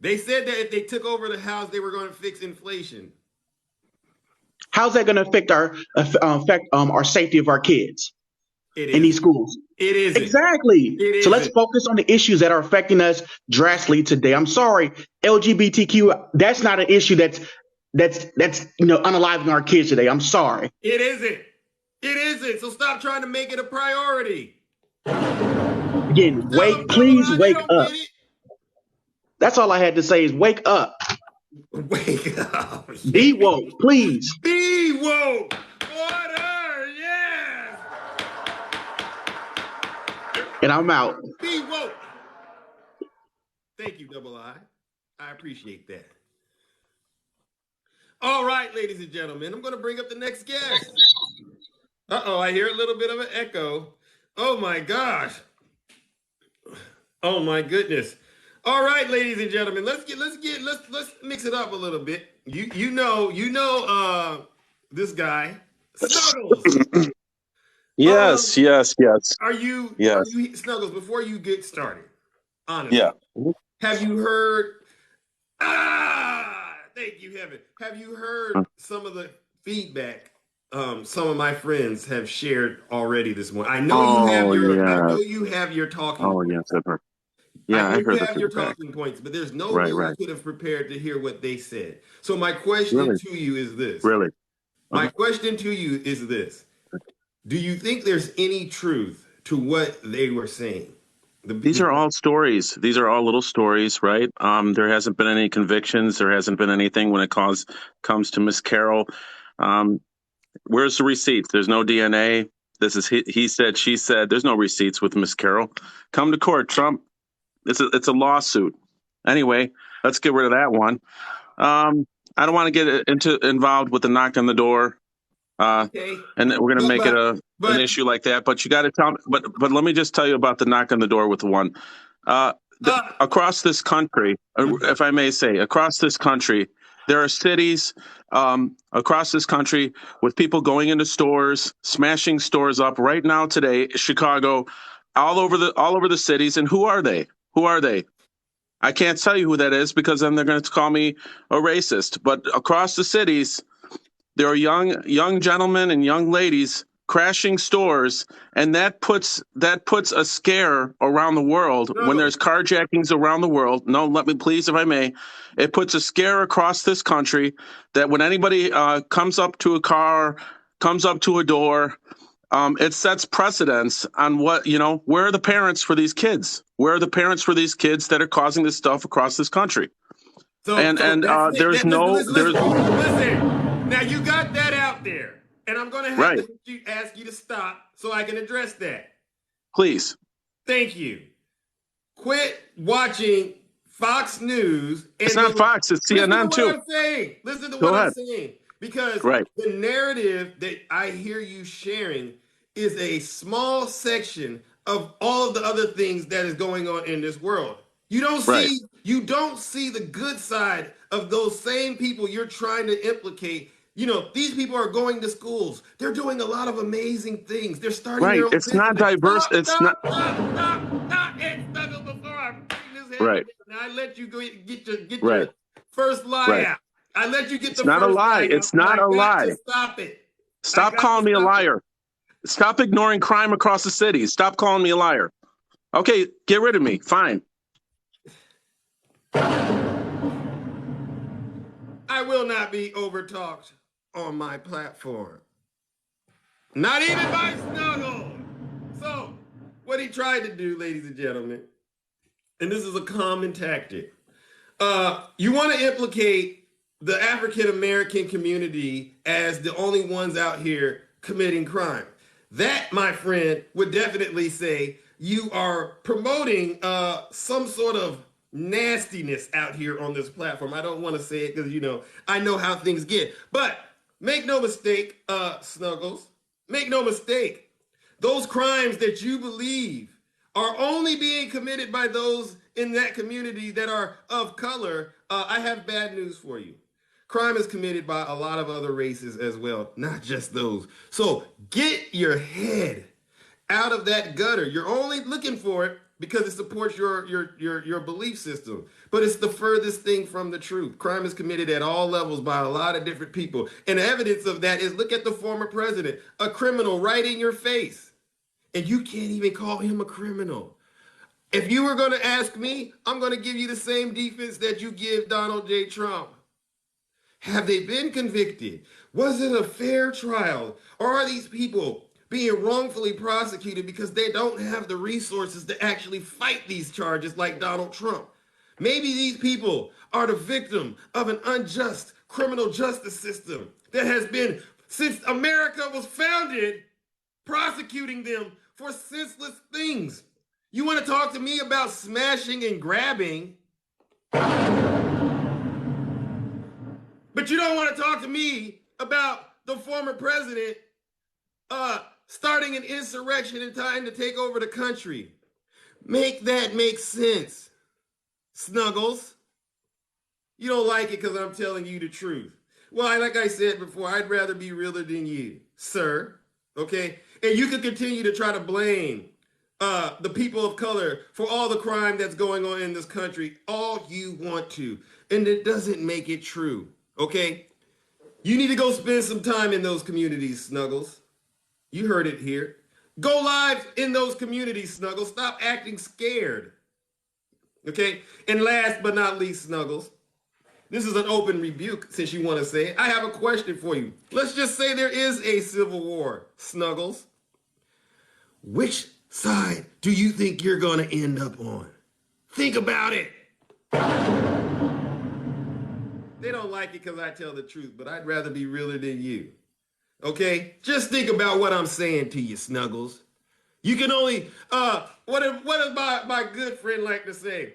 Speaker 1: They said that if they took over the House, they were going to fix inflation.
Speaker 5: How's that going to affect our safety of our kids in these schools?
Speaker 1: It isn't.
Speaker 5: Exactly. So let's focus on the issues that are affecting us drastically today. I'm sorry, LGBTQ. That's not an issue that's unaliving our kids today. I'm sorry.
Speaker 1: It isn't. It isn't. So stop trying to make it a priority.
Speaker 5: Again, please wake up. That's all I had to say is wake up.
Speaker 1: Wake up. Yeah.
Speaker 5: Be woke, please.
Speaker 1: Be woke. Order, yes.
Speaker 5: And I'm out.
Speaker 1: Be woke. Thank you, Double I. I appreciate that. All right, ladies and gentlemen, I'm going to bring up the next guest. Uh-oh, I hear a little bit of an echo. Oh my gosh. Oh my goodness. All right, ladies and gentlemen, let's mix it up a little bit. You know this guy, Snuggles.
Speaker 6: Yes, yes, yes,
Speaker 1: Are you
Speaker 6: yes.
Speaker 1: Snuggles, before you get started,
Speaker 6: Yeah.
Speaker 1: honestly, have you heard thank you, Heaven. Have you heard some of the feedback some of my friends have shared already this morning? I know
Speaker 6: Oh,
Speaker 1: you have your talking
Speaker 6: oh,
Speaker 1: points.
Speaker 6: yes, I've heard.
Speaker 1: I
Speaker 6: Yeah, I
Speaker 1: know you
Speaker 6: heard the
Speaker 1: have your
Speaker 6: feedback.
Speaker 1: talking points, but there's no way
Speaker 6: Right,
Speaker 1: you
Speaker 6: right.
Speaker 1: could have prepared to hear what they said. So my question
Speaker 6: Really,
Speaker 1: to you is this.
Speaker 6: really.
Speaker 1: My
Speaker 6: Uh-huh.
Speaker 1: question to you is this. Do you think there's any truth to what they were saying?
Speaker 6: These are all stories. These are all little stories, right? There hasn't been any convictions. There hasn't been anything when it comes to Miss Carrol. Um, where's the receipts? There's no DNA. This is he said, she said. There's no receipts with Miss Carrol. Come to court, Trump. It's a lawsuit. Anyway, let's get rid of that one. I don't want to get involved with the knock on the door,
Speaker 1: Okay.
Speaker 6: and we're going to
Speaker 1: But
Speaker 6: make it
Speaker 1: but
Speaker 6: an
Speaker 1: but
Speaker 6: issue like that. But you got to tell me. But let me just tell you about the knock on the door with the one. Uh,
Speaker 1: uh
Speaker 6: Across this country, if I may say, across this country, there are cities across this country with people going into stores, smashing stores up right now today, Chicago, all over the cities. And who are they? Who are they? I can't tell you who that is because then they're going to call me a racist. But across the cities, there are young gentlemen and young ladies crashing stores, and that puts a scare around the world when
Speaker 1: Snuggles.
Speaker 6: there's carjackings around the world. No, let me please, if I may, it puts a scare across this country that when anybody comes up to a car, comes up to a door, it sets precedence on what, where are the parents for these kids? Where are the parents for these kids that are causing this stuff across this country?
Speaker 1: So
Speaker 6: And
Speaker 1: that's it.
Speaker 6: there's no, there's
Speaker 1: Listen. Now you got that out there, and I'm gonna have
Speaker 6: right.
Speaker 1: to ask you to stop so I can address that.
Speaker 6: Please.
Speaker 1: Thank you. Quit watching Fox News and
Speaker 6: It's not Fox, it's
Speaker 1: listen to
Speaker 6: CNN
Speaker 1: what
Speaker 6: too.
Speaker 1: I'm saying. Listen to
Speaker 6: Go
Speaker 1: what I'm
Speaker 6: ahead.
Speaker 1: saying. Because
Speaker 6: Right.
Speaker 1: the narrative that I hear you sharing is a small section of all of the other things that is going on in this world. You don't
Speaker 6: Right.
Speaker 1: see the good side of those same people you're trying to implicate. These people are going to schools. They're doing a lot of amazing things. They're starting their
Speaker 6: Right.
Speaker 1: own
Speaker 6: It's not
Speaker 1: business.
Speaker 6: diverse. It's not
Speaker 1: Stop it, Snuggle, before I bring this head
Speaker 6: right.
Speaker 1: down. Now, I let you go get your
Speaker 6: Right.
Speaker 1: first lie
Speaker 6: Right.
Speaker 1: out. I let you get
Speaker 6: It's
Speaker 1: the
Speaker 6: not a
Speaker 1: first
Speaker 6: lie.
Speaker 1: lie out,
Speaker 6: It's
Speaker 1: but
Speaker 6: not
Speaker 1: I
Speaker 6: a
Speaker 1: got to
Speaker 6: lie.
Speaker 1: stop it. I
Speaker 6: Stop
Speaker 1: got to
Speaker 6: calling me a
Speaker 1: stop it.
Speaker 6: liar. Stop ignoring crime across the city. Stop calling me a liar. Okay, get rid of me. Fine.
Speaker 1: I will not be overtalked on my platform. Not even by Snuggle. So, what he tried to do, ladies and gentlemen, and this is a common tactic, you want to implicate the African American community as the only ones out here committing crime. That, my friend, would definitely say you are promoting some sort of nastiness out here on this platform. I don't want to say it because, I know how things get. But make no mistake, Snuggles, make no mistake. Those crimes that you believe are only being committed by those in that community that are of color, I have bad news for you. Crime is committed by a lot of other races as well, not just those. So get your head out of that gutter. You're only looking for it because it supports your belief system. But it's the furthest thing from the truth. Crime is committed at all levels by a lot of different people. And evidence of that is look at the former president, a criminal right in your face. And you can't even call him a criminal. If you were going to ask me, I'm going to give you the same defense that you give Donald J. Trump. Have they been convicted? Was it a fair trial? Or are these people being wrongfully prosecuted because they don't have the resources to actually fight these charges like Donald Trump? Maybe these people are the victim of an unjust criminal justice system that has been, since America was founded, prosecuting them for senseless things. You want to talk to me about smashing and grabbing, but you don't want to talk to me about the former president starting an insurrection and trying to take over the country. Make that make sense, Snuggles. You don't like it because I'm telling you the truth. Well, like I said before, I'd rather be realer than you, sir. Okay? And you can continue to try to blame the people of color for all the crime that's going on in this country all you want to. And it doesn't make it true. Okay? You need to go spend some time in those communities, Snuggles. You heard it here. Go live in those communities, Snuggles. Stop acting scared. Okay? And last but not least, Snuggles, this is an open rebuke, since you want to say it. I have a question for you. Let's just say there is a civil war, Snuggles. Which side do you think you're going to end up on? Think about it. They don't like it because I tell the truth, but I'd rather be realer than you. Okay? Just think about what I'm saying to you, Snuggles. You can only, what does my good friend like to say?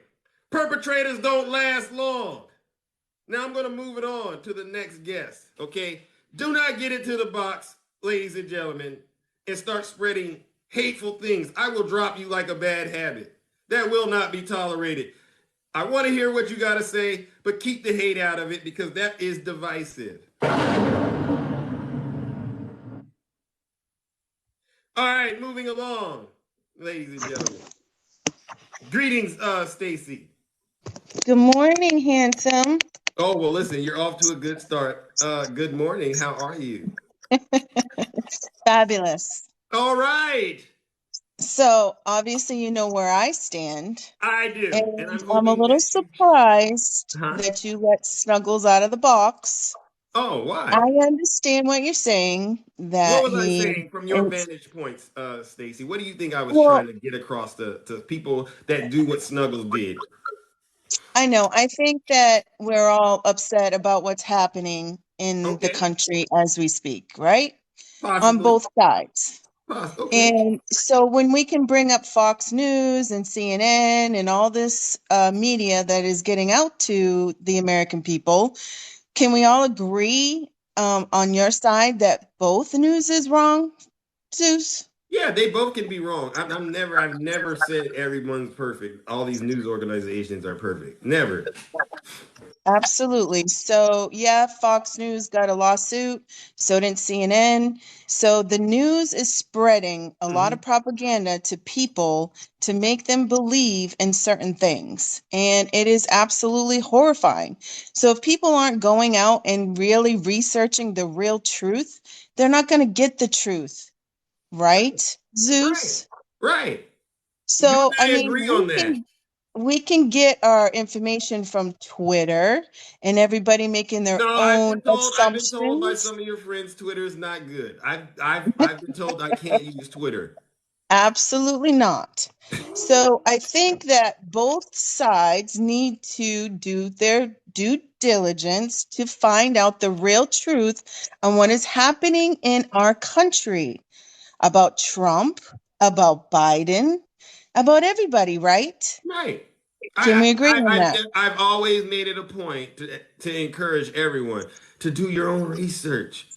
Speaker 1: Perpetrators don't last long. Now I'm going to move it on to the next guest, okay? Do not get into the box, ladies and gentlemen, and start spreading hateful things. I will drop you like a bad habit. That will not be tolerated. I want to hear what you got to say, but keep the hate out of it because that is divisive. All right, moving along, ladies and gentlemen. Greetings, Stacy.
Speaker 7: Good morning, handsome.
Speaker 1: Oh, well, listen, you're off to a good start. Good morning. How are you?
Speaker 7: Fabulous.
Speaker 1: All right.
Speaker 7: So, obviously, you know where I stand.
Speaker 1: I do. And I'm
Speaker 7: I'm a
Speaker 1: hoping
Speaker 7: little
Speaker 1: that you...
Speaker 7: surprised
Speaker 1: Huh?
Speaker 7: that you let Snuggles out of the box.
Speaker 1: Oh, why?
Speaker 7: I understand what you're saying,
Speaker 1: What
Speaker 7: that
Speaker 1: was I
Speaker 7: he
Speaker 1: saying from your
Speaker 7: is,
Speaker 1: vantage points, Stacy? What do you think I was
Speaker 7: well,
Speaker 1: trying to get across to people that do what Snuggles did?
Speaker 7: I know. I think that we're all upset about what's happening in the
Speaker 1: Okay.
Speaker 7: country as we speak, right? On
Speaker 1: Possibly.
Speaker 7: both sides.
Speaker 1: Okay.
Speaker 7: And so when we can bring up Fox News and CNN and all this media that is getting out to the American people, can we all agree on your side that both news is wrong, Zeus?
Speaker 1: Yeah, they both can be wrong. I've never said everyone's perfect. All these news organizations are perfect. Never.
Speaker 7: Absolutely. So, yeah, Fox News got a lawsuit, so didn't CNN. So the news is spreading a lot
Speaker 1: Mhm.
Speaker 7: of propaganda to people to make them believe in certain things. And it is absolutely horrifying. So if people aren't going out and really researching the real truth, they're not going to get the truth, right,
Speaker 1: Right.
Speaker 7: Zeus?
Speaker 1: Right. You
Speaker 7: So, I
Speaker 1: and I
Speaker 7: mean,
Speaker 1: agree on that.
Speaker 7: we can get our information from Twitter and everybody making their
Speaker 1: No,
Speaker 7: own
Speaker 1: I've been told by
Speaker 7: assumptions.
Speaker 1: some of your friends Twitter is not good. I've been told I can't use Twitter.
Speaker 7: Absolutely not. So I think that both sides need to do their due diligence to find out the real truth on what is happening in our country about Trump, about Biden, about everybody, right?
Speaker 1: Right.
Speaker 7: Can we agree on that?
Speaker 1: I've always made it a point to encourage everyone to do your own research.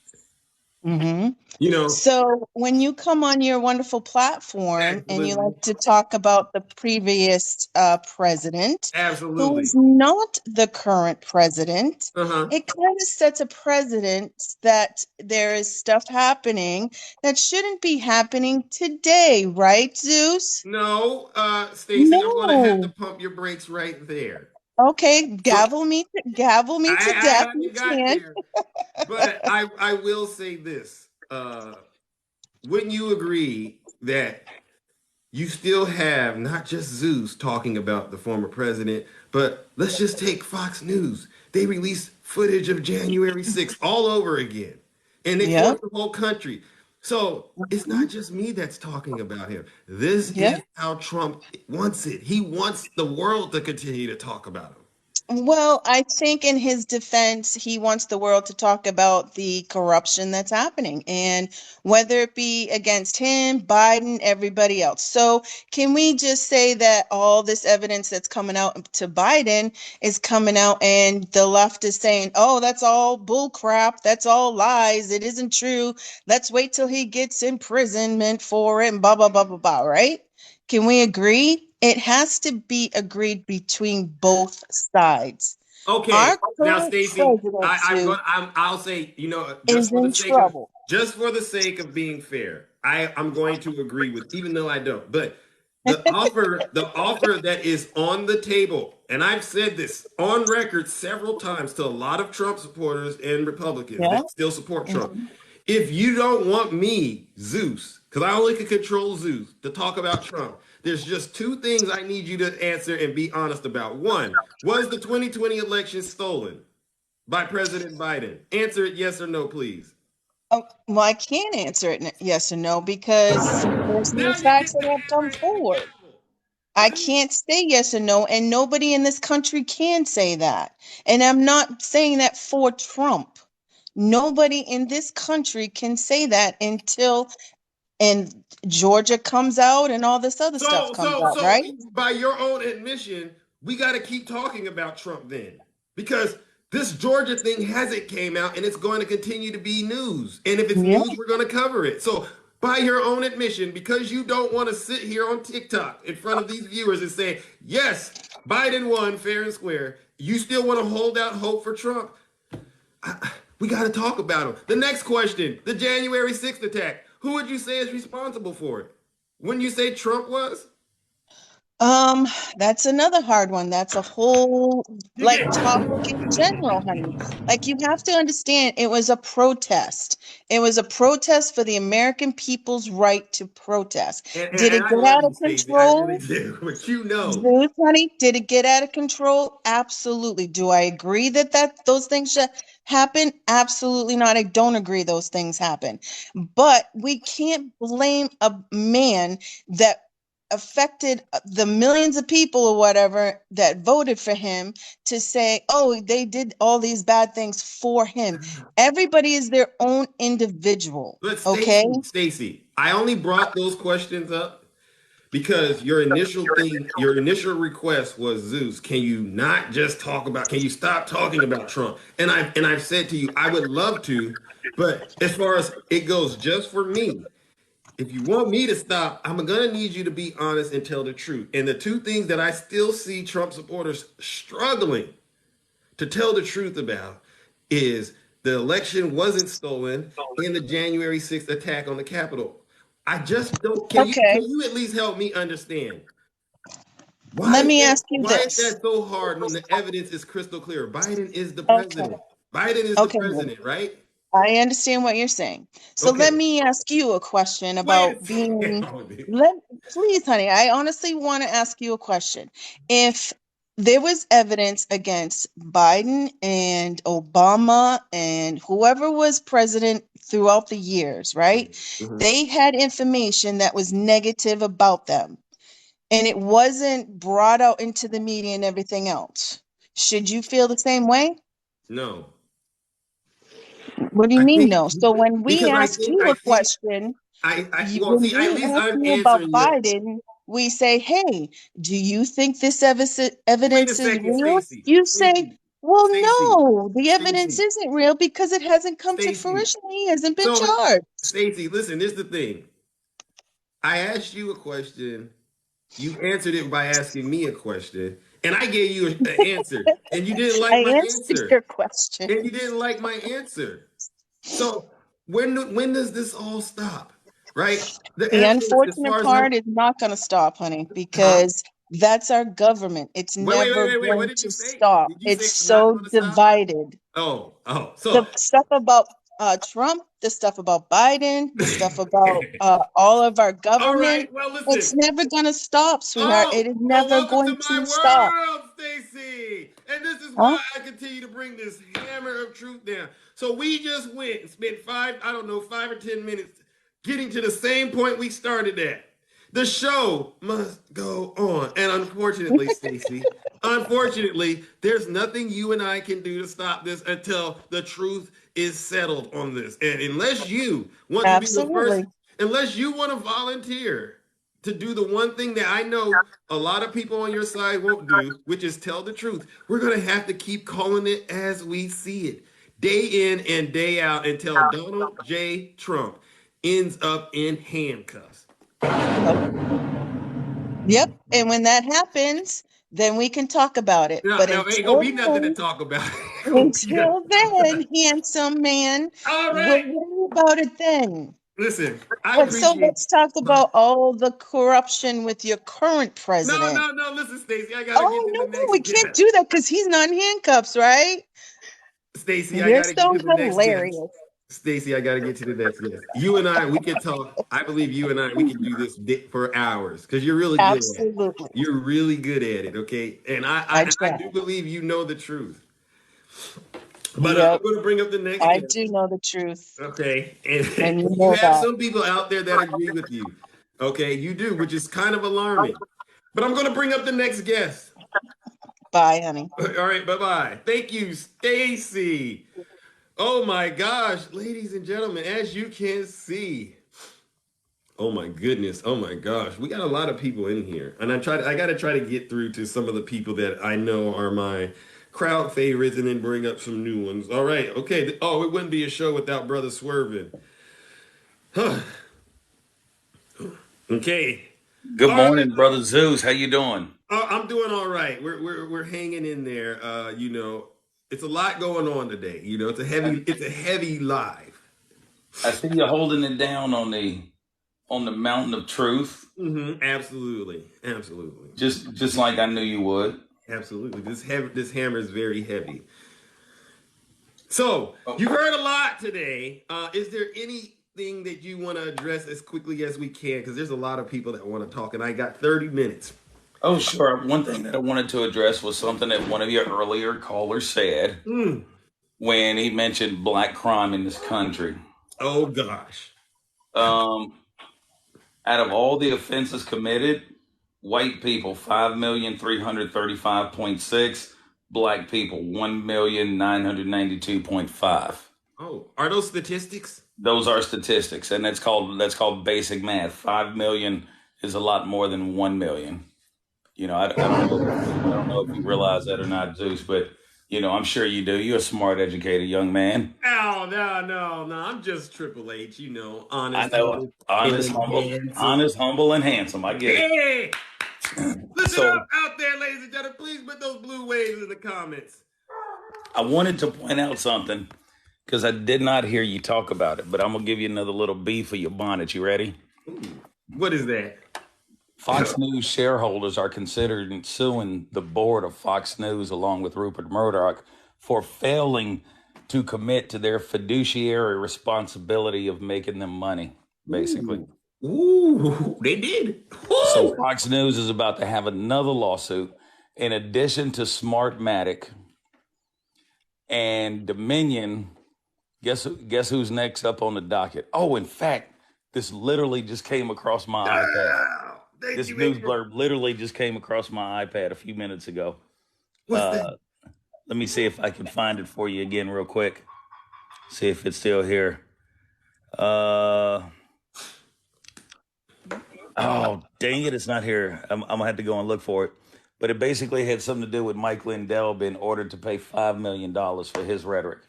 Speaker 7: Mm-hmm.
Speaker 1: You know,
Speaker 7: So when you come on your wonderful platform and you
Speaker 1: absolutely,
Speaker 7: like to talk about the previous president, who
Speaker 1: absolutely.
Speaker 7: is not the current president,
Speaker 1: Uh-huh.
Speaker 7: it kind of sets a precedent that there is stuff happening that shouldn't be happening today, right, Zeus?
Speaker 1: No, Stacy, I'm gonna have to
Speaker 7: No.
Speaker 1: pump your brakes right there.
Speaker 7: Okay,
Speaker 1: So
Speaker 7: gavel me to
Speaker 1: I
Speaker 7: death. You
Speaker 1: haven't got
Speaker 7: can.
Speaker 1: there, but I will say this. Wouldn't you agree that you still have not just Zeus talking about the former president, but let's just take Fox News. They released footage of January 6th all over again, and they
Speaker 7: Yep.
Speaker 1: forced the whole country. So it's
Speaker 7: Mhm.
Speaker 1: not just me that's talking about him. This
Speaker 7: Yep.
Speaker 1: is how Trump wants it. He wants the world to continue to talk about him.
Speaker 7: Well, I think in his defense, he wants the world to talk about the corruption that's happening, and whether it be against him, Biden, everybody else. So, can we just say that all this evidence that's coming out to Biden is coming out, and the left is saying, oh, that's all bull crap, that's all lies, it isn't true. Let's wait till he gets imprisonment for it, and blah, blah, blah, blah, blah, right? Can we agree? It has to be agreed between both sides.
Speaker 1: Okay,
Speaker 7: Our
Speaker 1: now
Speaker 7: current
Speaker 1: Stacy,
Speaker 7: president, Sue,
Speaker 1: I'll say, you know,
Speaker 7: is in trouble.
Speaker 1: just for the sake of being fair, I'm going to agree with, even though I don't. But the offer that is on the table, and I've said this on record several times to a lot of Trump supporters and Republicans
Speaker 7: Yeah.
Speaker 1: that still support Trump.
Speaker 7: Mhm.
Speaker 1: If you don't want me, Zeus, because I only can control Zeus, to talk about Trump, there's just two things I need you to answer and be honest about. One, was the 2020 election stolen by President Biden? Answer it yes or no, please.
Speaker 7: Oh, well, I can't answer it yes or no because there's
Speaker 1: Now
Speaker 7: no
Speaker 1: you're
Speaker 7: facts
Speaker 1: getting
Speaker 7: that have come
Speaker 1: hammer and
Speaker 7: forward.
Speaker 1: anvil.
Speaker 7: I can't say yes or no, and nobody in this country can say that. And I'm not saying that for Trump. Nobody in this country can say that until and Georgia comes out and all this other stuff
Speaker 1: So,
Speaker 7: comes
Speaker 1: so,
Speaker 7: out,
Speaker 1: so,
Speaker 7: right?
Speaker 1: by your own admission, we got to keep talking about Trump then, because this Georgia thing hasn't came out, and it's going to continue to be news. And if it's
Speaker 7: Yeah.
Speaker 1: news, we're going to cover it. So, by your own admission, because you don't want to sit here on TikTok in front of these viewers and say, yes, Biden won fair and square, you still want to hold out hope for Trump. We got to talk about him. The next question, the January 6th attack. Who would you say is responsible for it? Wouldn't you say Trump was?
Speaker 7: That's another hard one. That's a whole
Speaker 1: You
Speaker 7: like
Speaker 1: get
Speaker 7: topic in general, honey. Like you have to understand it was a protest. It was a protest for the American people's right to protest. Did
Speaker 1: and
Speaker 7: it
Speaker 1: I
Speaker 7: get
Speaker 1: love
Speaker 7: out
Speaker 1: you,
Speaker 7: of
Speaker 1: Stacey. I really
Speaker 7: control?
Speaker 1: do. But you know.
Speaker 7: Zeus, honey, did it get out of control? Absolutely. Do I agree that those things should happen? Absolutely not. I don't agree those things happen. But we can't blame a man that affected the millions of people or whatever that voted for him to say, oh, they did all these bad things for him. Everybody is their own individual.
Speaker 1: But
Speaker 7: Okay?
Speaker 1: Stacey, I only brought those questions up because your initial request was, Zeus, can you not just talk about, can you stop talking about Trump? And I've said to you, I would love to, but as far as it goes, just for me, if you want me to stop, I'm gonna need you to be honest and tell the truth. And the two things that I still see Trump supporters struggling to tell the truth about is the election wasn't stolen and the January 6th attack on the Capitol. I just don't.
Speaker 7: Okay.
Speaker 1: Can you at least help me understand
Speaker 7: Let me ask you
Speaker 1: why is
Speaker 7: this.
Speaker 1: that so hard when the evidence is crystal clear? Biden is the
Speaker 7: Okay.
Speaker 1: president. Biden is the
Speaker 7: Okay.
Speaker 1: president, right?
Speaker 7: I understand what you're saying. So let
Speaker 1: Okay.
Speaker 7: me ask you a question
Speaker 1: Wait a
Speaker 7: about
Speaker 1: second.
Speaker 7: being please, honey, I honestly want to ask you a question. If there was evidence against Biden and Obama and whoever was president throughout the years, right?
Speaker 1: Mhm.
Speaker 7: They had information that was negative about them and it wasn't brought out into the media and everything else. Should you feel the same way?
Speaker 1: No.
Speaker 7: What do you
Speaker 1: I
Speaker 7: mean
Speaker 1: think
Speaker 7: no? So when we
Speaker 1: because
Speaker 7: ask you
Speaker 1: I
Speaker 7: a
Speaker 1: think
Speaker 7: question,
Speaker 1: well,
Speaker 7: when
Speaker 1: see, at
Speaker 7: we
Speaker 1: least
Speaker 7: ask
Speaker 1: I'm
Speaker 7: you about
Speaker 1: answering you.
Speaker 7: Biden, we say, hey, do you think this
Speaker 1: Wait a
Speaker 7: evidence is
Speaker 1: second,
Speaker 7: real? You say, well,
Speaker 1: Stacy,
Speaker 7: no, the evidence
Speaker 1: Stacy,
Speaker 7: isn't real because it hasn't come to
Speaker 1: Stacy.
Speaker 7: fruition. He hasn't been
Speaker 1: So,
Speaker 7: charged.
Speaker 1: Stacy, listen, here's the thing. I asked you a question. You answered it by asking me a question, and I gave you an answer, and you didn't like
Speaker 7: I
Speaker 1: my
Speaker 7: answered
Speaker 1: answer,
Speaker 7: your question.
Speaker 1: and you didn't like my answer. So, when does this all stop? Right? The
Speaker 7: The
Speaker 1: evidence, as
Speaker 7: unfortunate
Speaker 1: far as I'm,
Speaker 7: part is not going to stop, honey,
Speaker 1: huh?
Speaker 7: because that's our government. It's never
Speaker 1: Wait. What
Speaker 7: going
Speaker 1: did you
Speaker 7: to
Speaker 1: say?
Speaker 7: stop.
Speaker 1: Did you say
Speaker 7: It's
Speaker 1: it's not
Speaker 7: so
Speaker 1: going to stop?
Speaker 7: divided.
Speaker 1: Oh.
Speaker 7: The
Speaker 1: So,
Speaker 7: stuff about Trump, the stuff about Biden, the stuff about all of our
Speaker 1: all
Speaker 7: government,
Speaker 1: right. Well,
Speaker 7: it's
Speaker 1: listen.
Speaker 7: never going to stop, sweetheart.
Speaker 1: Oh,
Speaker 7: It is
Speaker 1: well,
Speaker 7: never
Speaker 1: welcome
Speaker 7: going
Speaker 1: to my
Speaker 7: to stop.
Speaker 1: world, Stacy. And this is
Speaker 7: Huh?
Speaker 1: why I continue to bring this hammer of truth down. So we just went and spent 5 or 10 minutes getting to the same point we started at. The show must go on. And unfortunately, Stacy, unfortunately, there's nothing you and I can do to stop this until the truth is settled on this. And unless you want to be the first,
Speaker 7: Absolutely.
Speaker 1: unless you want to volunteer to do the one thing that I know a lot of people on your side won't do, which is tell the truth, we're going to have to keep calling it as we see it, day in and day out, until Donald J. Trump ends up in handcuffs.
Speaker 7: Yep. And when that happens, then we can talk about it.
Speaker 1: No,
Speaker 7: But
Speaker 1: no, ain't gonna
Speaker 7: until
Speaker 1: be nothing to
Speaker 7: then,
Speaker 1: talk about.
Speaker 7: until then, handsome man,
Speaker 1: All
Speaker 7: we'll
Speaker 1: right.
Speaker 7: worry about it then.
Speaker 1: Listen, I
Speaker 7: But so
Speaker 1: appreciate.
Speaker 7: let's talk about all the corruption with your current
Speaker 1: No,
Speaker 7: president.
Speaker 1: no, no. Listen, Stacy, I gotta get
Speaker 7: Oh,
Speaker 1: to the
Speaker 7: no, no,
Speaker 1: next
Speaker 7: we can't
Speaker 1: guest.
Speaker 7: do that because he's not in handcuffs, right?
Speaker 1: Stacy, I
Speaker 7: You're
Speaker 1: gotta get
Speaker 7: so
Speaker 1: to the next guest.
Speaker 7: hilarious.
Speaker 1: Stacy, I gotta get to the next guest. You and I, we can talk. I believe you and I, we can do this for hours because you're really good at it.
Speaker 7: Absolutely.
Speaker 1: You're really good at it, okay? And
Speaker 7: I
Speaker 1: I
Speaker 7: try.
Speaker 1: do believe you know the truth. But I'm
Speaker 7: Yep.
Speaker 1: going to bring up the next
Speaker 7: I
Speaker 1: guest.
Speaker 7: do know the truth.
Speaker 1: Okay, and
Speaker 7: And you
Speaker 1: you
Speaker 7: know
Speaker 1: have
Speaker 7: that.
Speaker 1: some people out there that agree with you. Okay, you do, which is kind of alarming. But I'm going to bring up the next guest.
Speaker 7: Bye, honey.
Speaker 1: All right, bye-bye. Thank you, Stacy. Oh my gosh, ladies and gentlemen, as you can see. Oh my goodness. Oh my gosh. We got a lot of people in here. And I got to try to get through to some of the people that I know are my crowd favorites and then bring up some new ones. All right. Okay. Oh, it wouldn't be a show without Brother Swervin. Huh. Okay.
Speaker 8: Good
Speaker 1: All right,
Speaker 8: morning, brother Zeus. How you doing?
Speaker 1: I'm doing all right. We're hanging in there. It's a lot going on today. It's a heavy live.
Speaker 8: I see you holding it down on the mountain of truth,
Speaker 1: Absolutely. Absolutely.
Speaker 8: just like I knew you would.
Speaker 1: Absolutely. This hammer is very heavy. So you heard a lot today. Is there anything that you want to address as quickly as we can? Because there's a lot of people that want to talk, and I got 30 minutes.
Speaker 8: Oh, sure. One thing that I wanted to address was something that one of your earlier callers said when he mentioned black crime in this country.
Speaker 1: Oh gosh.
Speaker 8: Out of all the offenses committed, white people 5,335.6, black people 1,992.5.
Speaker 1: Oh, are those statistics?
Speaker 8: Those are statistics, and that's called basic math. 5 million is a lot more than 1 million. I don't know if you realize that or not, Zeus, but I'm sure you do. You're a smart, educated young man.
Speaker 1: Oh, no. I'm just Triple H. Honest,
Speaker 8: I know, honest, humble, and handsome. I get it.
Speaker 1: Hey, listen
Speaker 8: So
Speaker 1: up out there, ladies and gentlemen. Please put those blue waves in the comments.
Speaker 8: I wanted to point out something because I did not hear you talk about it, but I'm gonna give you another little bee for your bonnet. You ready?
Speaker 1: What is that?
Speaker 8: Fox News shareholders are considering suing the board of Fox News along with Rupert Murdoch for failing to commit to their fiduciary responsibility of making them money, basically.
Speaker 1: Ooh, they did.
Speaker 8: So Fox News is about to have another lawsuit in addition to Smartmatic and Dominion. Guess who's next up on the docket? Oh, in fact, this literally just came across my iPad. This news blurb literally just came across my iPad a few minutes ago.
Speaker 1: What's that?
Speaker 8: Let me see if I can find it for you again real quick. See if it's still here. Oh, dang it, it's not here. I'm going to have to go and look for it. But it basically had something to do with Mike Lindell being ordered to pay $5 million for his rhetoric.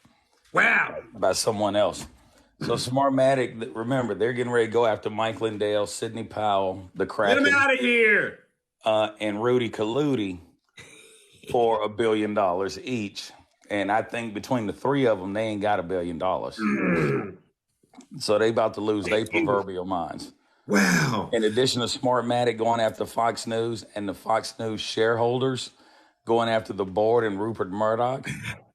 Speaker 1: Wow.
Speaker 8: By someone else. So Smartmatic, remember, they're getting ready to go after Mike Lindell, Sidney Powell, the Kraken.
Speaker 1: Get him out of here.
Speaker 8: And Rudy Kaludi for $1 billion each. And I think between the three of them, they ain't got $1 billion. So they about to lose their proverbial minds.
Speaker 1: Wow.
Speaker 8: In addition to Smartmatic going after Fox News and the Fox News shareholders going after the board and Rupert Murdoch.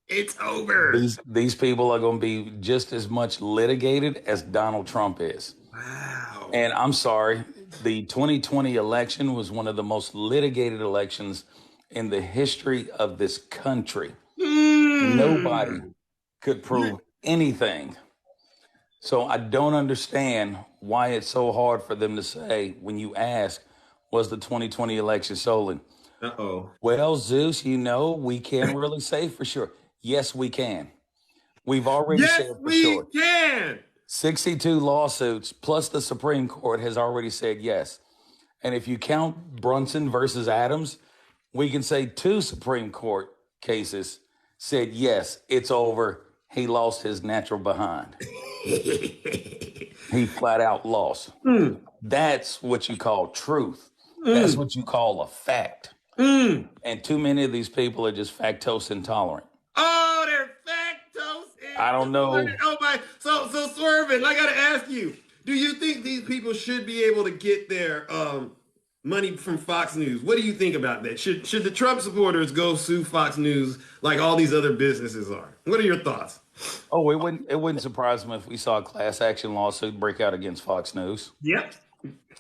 Speaker 1: It's over.
Speaker 8: These people are going to be just as much litigated as Donald Trump is.
Speaker 1: Wow.
Speaker 8: And I'm sorry, the 2020 election was one of the most litigated elections in the history of this country. Nobody could prove anything. So I don't understand why it's so hard for them to say when you ask, was the 2020 election stolen?
Speaker 1: Uh-oh.
Speaker 8: Well, Zeus, we can't really say for sure. Yes, we can. We've already
Speaker 1: Yes,
Speaker 8: said for
Speaker 1: we
Speaker 8: sure.
Speaker 1: can.
Speaker 8: 62 lawsuits plus the Supreme Court has already said yes. And if you count Brunson versus Adams, we can say 2 Supreme Court cases said yes, it's over. He lost his natural behind. He flat out lost. That's what you call truth. That's what you call a fact. And too many of these people are just factose intolerant.
Speaker 1: Oh, they're factose intolerant.
Speaker 8: I don't know.
Speaker 1: Oh my. So Swervin, I gotta ask you, do you think these people should be able to get their money from Fox News? What do you think about that? Should the Trump supporters go sue Fox News like all these other businesses are? What are your thoughts?
Speaker 8: Oh, it wouldn't surprise me if we saw a class action lawsuit break out against Fox News.
Speaker 1: Yep.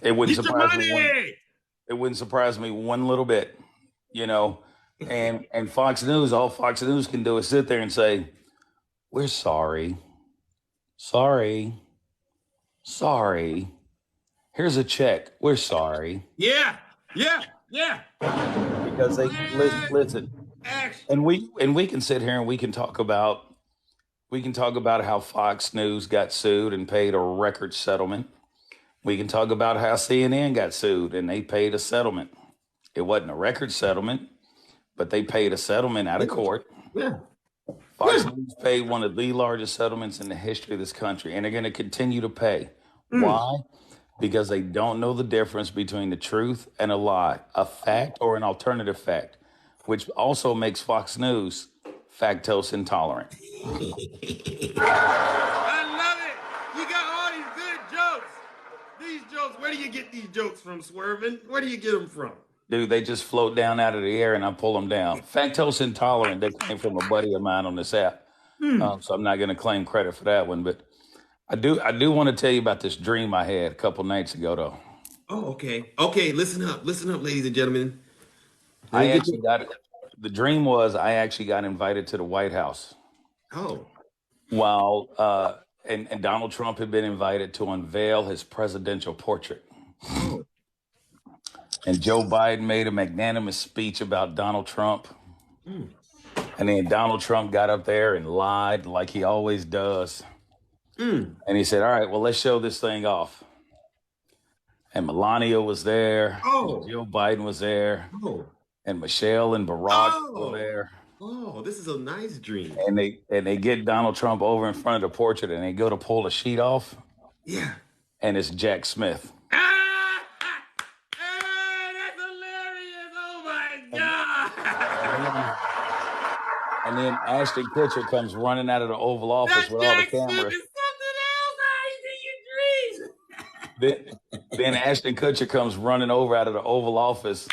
Speaker 8: It wouldn't
Speaker 1: Get your
Speaker 8: surprise
Speaker 1: money.
Speaker 8: me. It wouldn't surprise me one little bit, And Fox News, all Fox News can do is sit there and say, "We're sorry, sorry, sorry. Here's a check. We're sorry."
Speaker 1: Yeah.
Speaker 8: Because they listen, and we can sit here and we can talk about how Fox News got sued and paid a record settlement. We can talk about how CNN got sued and they paid a settlement. It wasn't a record settlement, but they paid a settlement out of court.
Speaker 1: Yeah.
Speaker 8: Fox News paid one of the largest settlements in the history of this country, and they're going to continue to pay. Why? Because they don't know the difference between the truth and a lie, a fact or an alternative fact, which also makes Fox News factose intolerant.
Speaker 1: I love it. You got all these good jokes. These jokes, where do you get these jokes from, Swervin? Where do you get them from?
Speaker 8: Dude, they just float down out of the air and I pull them down. Factose intolerant, they came from a buddy of mine on this app. So I'm not going to claim credit for that one, but I do want to tell you about this dream I had a couple nights ago, though.
Speaker 1: Oh, okay. Okay, listen up, ladies and gentlemen.
Speaker 8: The dream was I actually got invited to the White House.
Speaker 1: Oh.
Speaker 8: While and Donald Trump had been invited to unveil his presidential portrait. And Joe Biden made a magnanimous speech about Donald Trump. And then Donald Trump got up there and lied like he always does. And he said, all right, well, let's show this thing off. And Melania was there.
Speaker 1: Oh.
Speaker 8: Joe Biden was there.
Speaker 1: Oh.
Speaker 8: And Michelle and Barack were there.
Speaker 1: Oh, this is a nice dream.
Speaker 8: And they get Donald Trump over in front of the portrait and they go to pull the sheet off.
Speaker 1: Yeah.
Speaker 8: And it's Jack Smith.
Speaker 1: That's hilarious. Oh my God.
Speaker 8: And then Ashton Kutcher comes running out of the Oval Office with all the cameras. Then Ashton Kutcher comes running over out of the Oval Office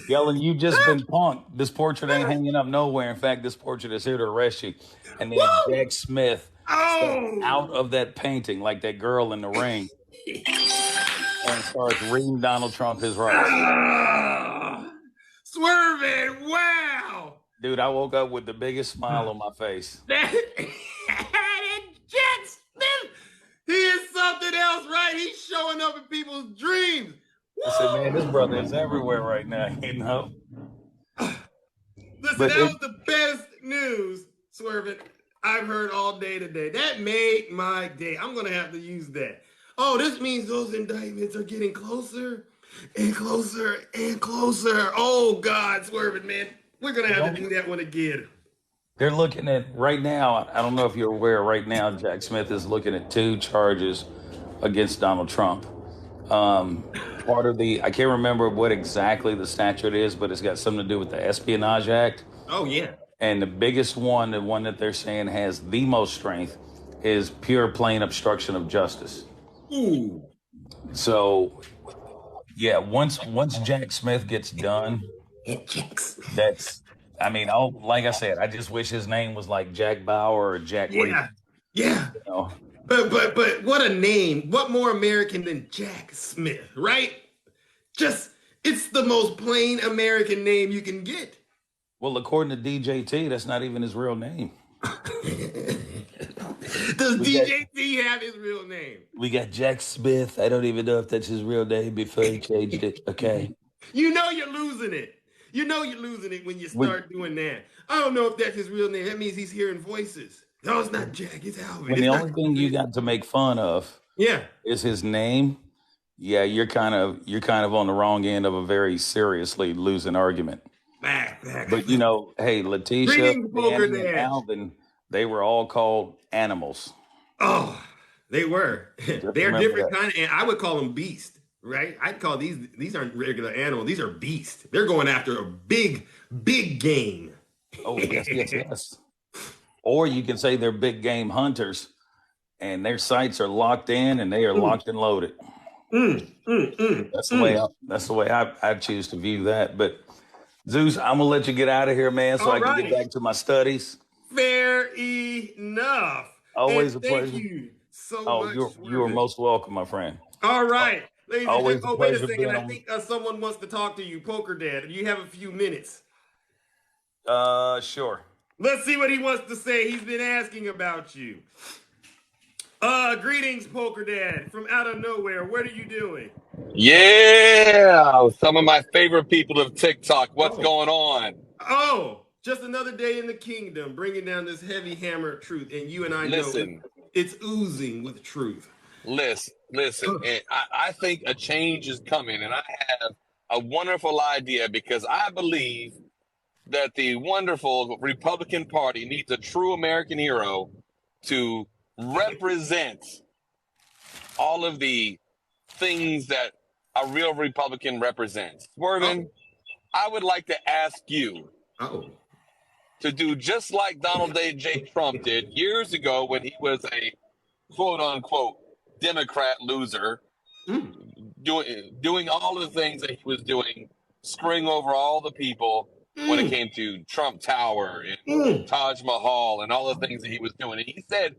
Speaker 8: yelling, "You've just been punked. This portrait ain't hanging up nowhere. In fact, this portrait is here to arrest you." And then Jack Smith steps out of that painting like that girl in the ring and starts reading Donald Trump his rights.
Speaker 1: Swerving, wow.
Speaker 8: Dude, I woke up with the biggest smile on my face.
Speaker 1: Jack Smith, he is something else, right? He's showing up in people's dreams.
Speaker 8: I said, man, this brother is everywhere right now,
Speaker 1: Listen, that was the best news, Swervin, I've heard all day today. That made my day. I'm going to have to use that. Oh, this means those indictments are getting closer and closer and closer. Oh, God, Swervin, man. We're going to have to do that one again.
Speaker 8: They're looking at, right now, I don't know if you're aware, right now, Jack Smith is looking at 2 charges against Donald Trump. Part of I can't remember what exactly the statute is, but it's got something to do with the Espionage Act.
Speaker 1: Oh, yeah.
Speaker 8: And the biggest one, the one that they're saying has the most strength, is pure plain obstruction of justice.
Speaker 1: Ooh.
Speaker 8: So, yeah, once Jack Smith gets done, that's, I mean, like I said, I just wish his name was like Jack Bauer or Jack Reed.
Speaker 1: Yeah. You know? But what a name. What more American than Jack Smith, right? It's the most plain American name you can get.
Speaker 8: Well, according to DJT, that's not even his real name.
Speaker 1: Does
Speaker 8: We got
Speaker 1: DJT have his real name?
Speaker 8: we got Jack Smith. I don't even know if that's his real name before he changed it. Okay.
Speaker 1: You know you're losing it. You know you're losing it when you
Speaker 8: When
Speaker 1: start doing that. I don't know if that's his real name. That means he's hearing voices. No, it's not Jack. It's Alvin.
Speaker 8: when
Speaker 1: It's
Speaker 8: the
Speaker 1: not.
Speaker 8: only thing you got to make fun of
Speaker 1: Yeah.
Speaker 8: is his name, yeah, you're kind of on the wrong end of a very seriously losing argument.
Speaker 1: Back.
Speaker 8: But hey, Letitia,
Speaker 1: Greetings, Poker
Speaker 8: Danny, and
Speaker 1: Dad.
Speaker 8: Alvin, they were all called animals.
Speaker 1: Oh, they were. They're
Speaker 8: remember
Speaker 1: different
Speaker 8: that.
Speaker 1: kind of. I would call them beast, right? I'd call these aren't regular animals. These are beasts. They're going after a big game.
Speaker 8: Oh, yes. Or you can say they're big game hunters, and their sights are locked in, and they are locked and loaded. That's the way I choose to view that. But Zeus, I'm gonna let you get out of here, man, so
Speaker 1: All
Speaker 8: I can
Speaker 1: right.
Speaker 8: get back to my studies.
Speaker 1: Fair enough.
Speaker 8: Always
Speaker 1: And
Speaker 8: a pleasure.
Speaker 1: Thank you so
Speaker 8: Oh,
Speaker 1: much.
Speaker 8: you are most welcome, my friend.
Speaker 1: All right. Ladies and
Speaker 8: Always
Speaker 1: gentlemen.
Speaker 8: a
Speaker 1: Oh, wait a
Speaker 8: pleasure
Speaker 1: second.
Speaker 8: being
Speaker 1: I
Speaker 8: on.
Speaker 1: think someone wants to talk to you, Poker Dad. You have a few minutes.
Speaker 8: Sure.
Speaker 1: Let's see what he wants to say. He's been asking about you. Greetings, Poker Dad, from out of nowhere. What are you doing?
Speaker 9: Yeah, some of my favorite people of TikTok. What's
Speaker 1: Oh.
Speaker 9: going on?
Speaker 1: Oh, just another day in the kingdom, bringing down this heavy hammer of truth. And you and I
Speaker 9: Listen.
Speaker 1: know it's oozing with truth.
Speaker 9: Listen. And I think a change is coming, and I have a wonderful idea because I believe that the wonderful Republican Party needs a true American hero to represent all of the things that a real Republican represents. Swervin, I would like to ask you to do just like Donald J. Trump did years ago when he was a quote-unquote Democrat loser, doing all the things that he was doing, screwing over all the people when it came to Trump Tower and Taj Mahal and all the things that he was doing. And he said,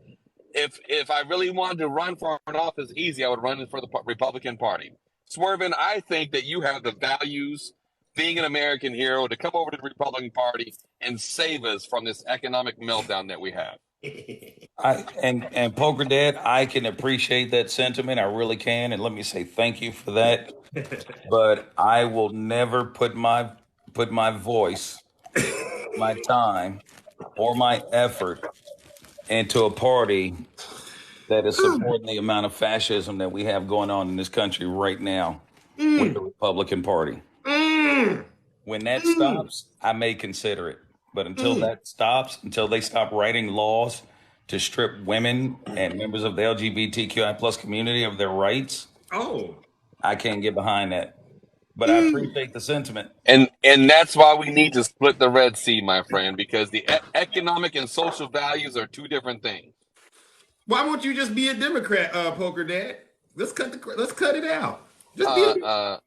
Speaker 9: if I really wanted to run for an office easy, I would run for the Republican Party. Swervin, I think that you have the values, being an American hero, to come over to the Republican Party and save us from this economic meltdown that we have.
Speaker 8: And Poker Dad, I can appreciate that sentiment. I really can. And let me say thank you for that. But I will never put my voice, my time, or my effort into a party that is supporting the amount of fascism that we have going on in this country right now with the Republican Party. When that stops, I may consider it. But until that stops, until they stop writing laws to strip women and members of the LGBTQI plus community of their rights, I can't get behind that. But I appreciate the sentiment.
Speaker 9: And that's why we need to split the Red Sea, my friend, because the economic and social values are two different things.
Speaker 1: Why won't you just be a Democrat, Poker Dad? Let's cut it out. Just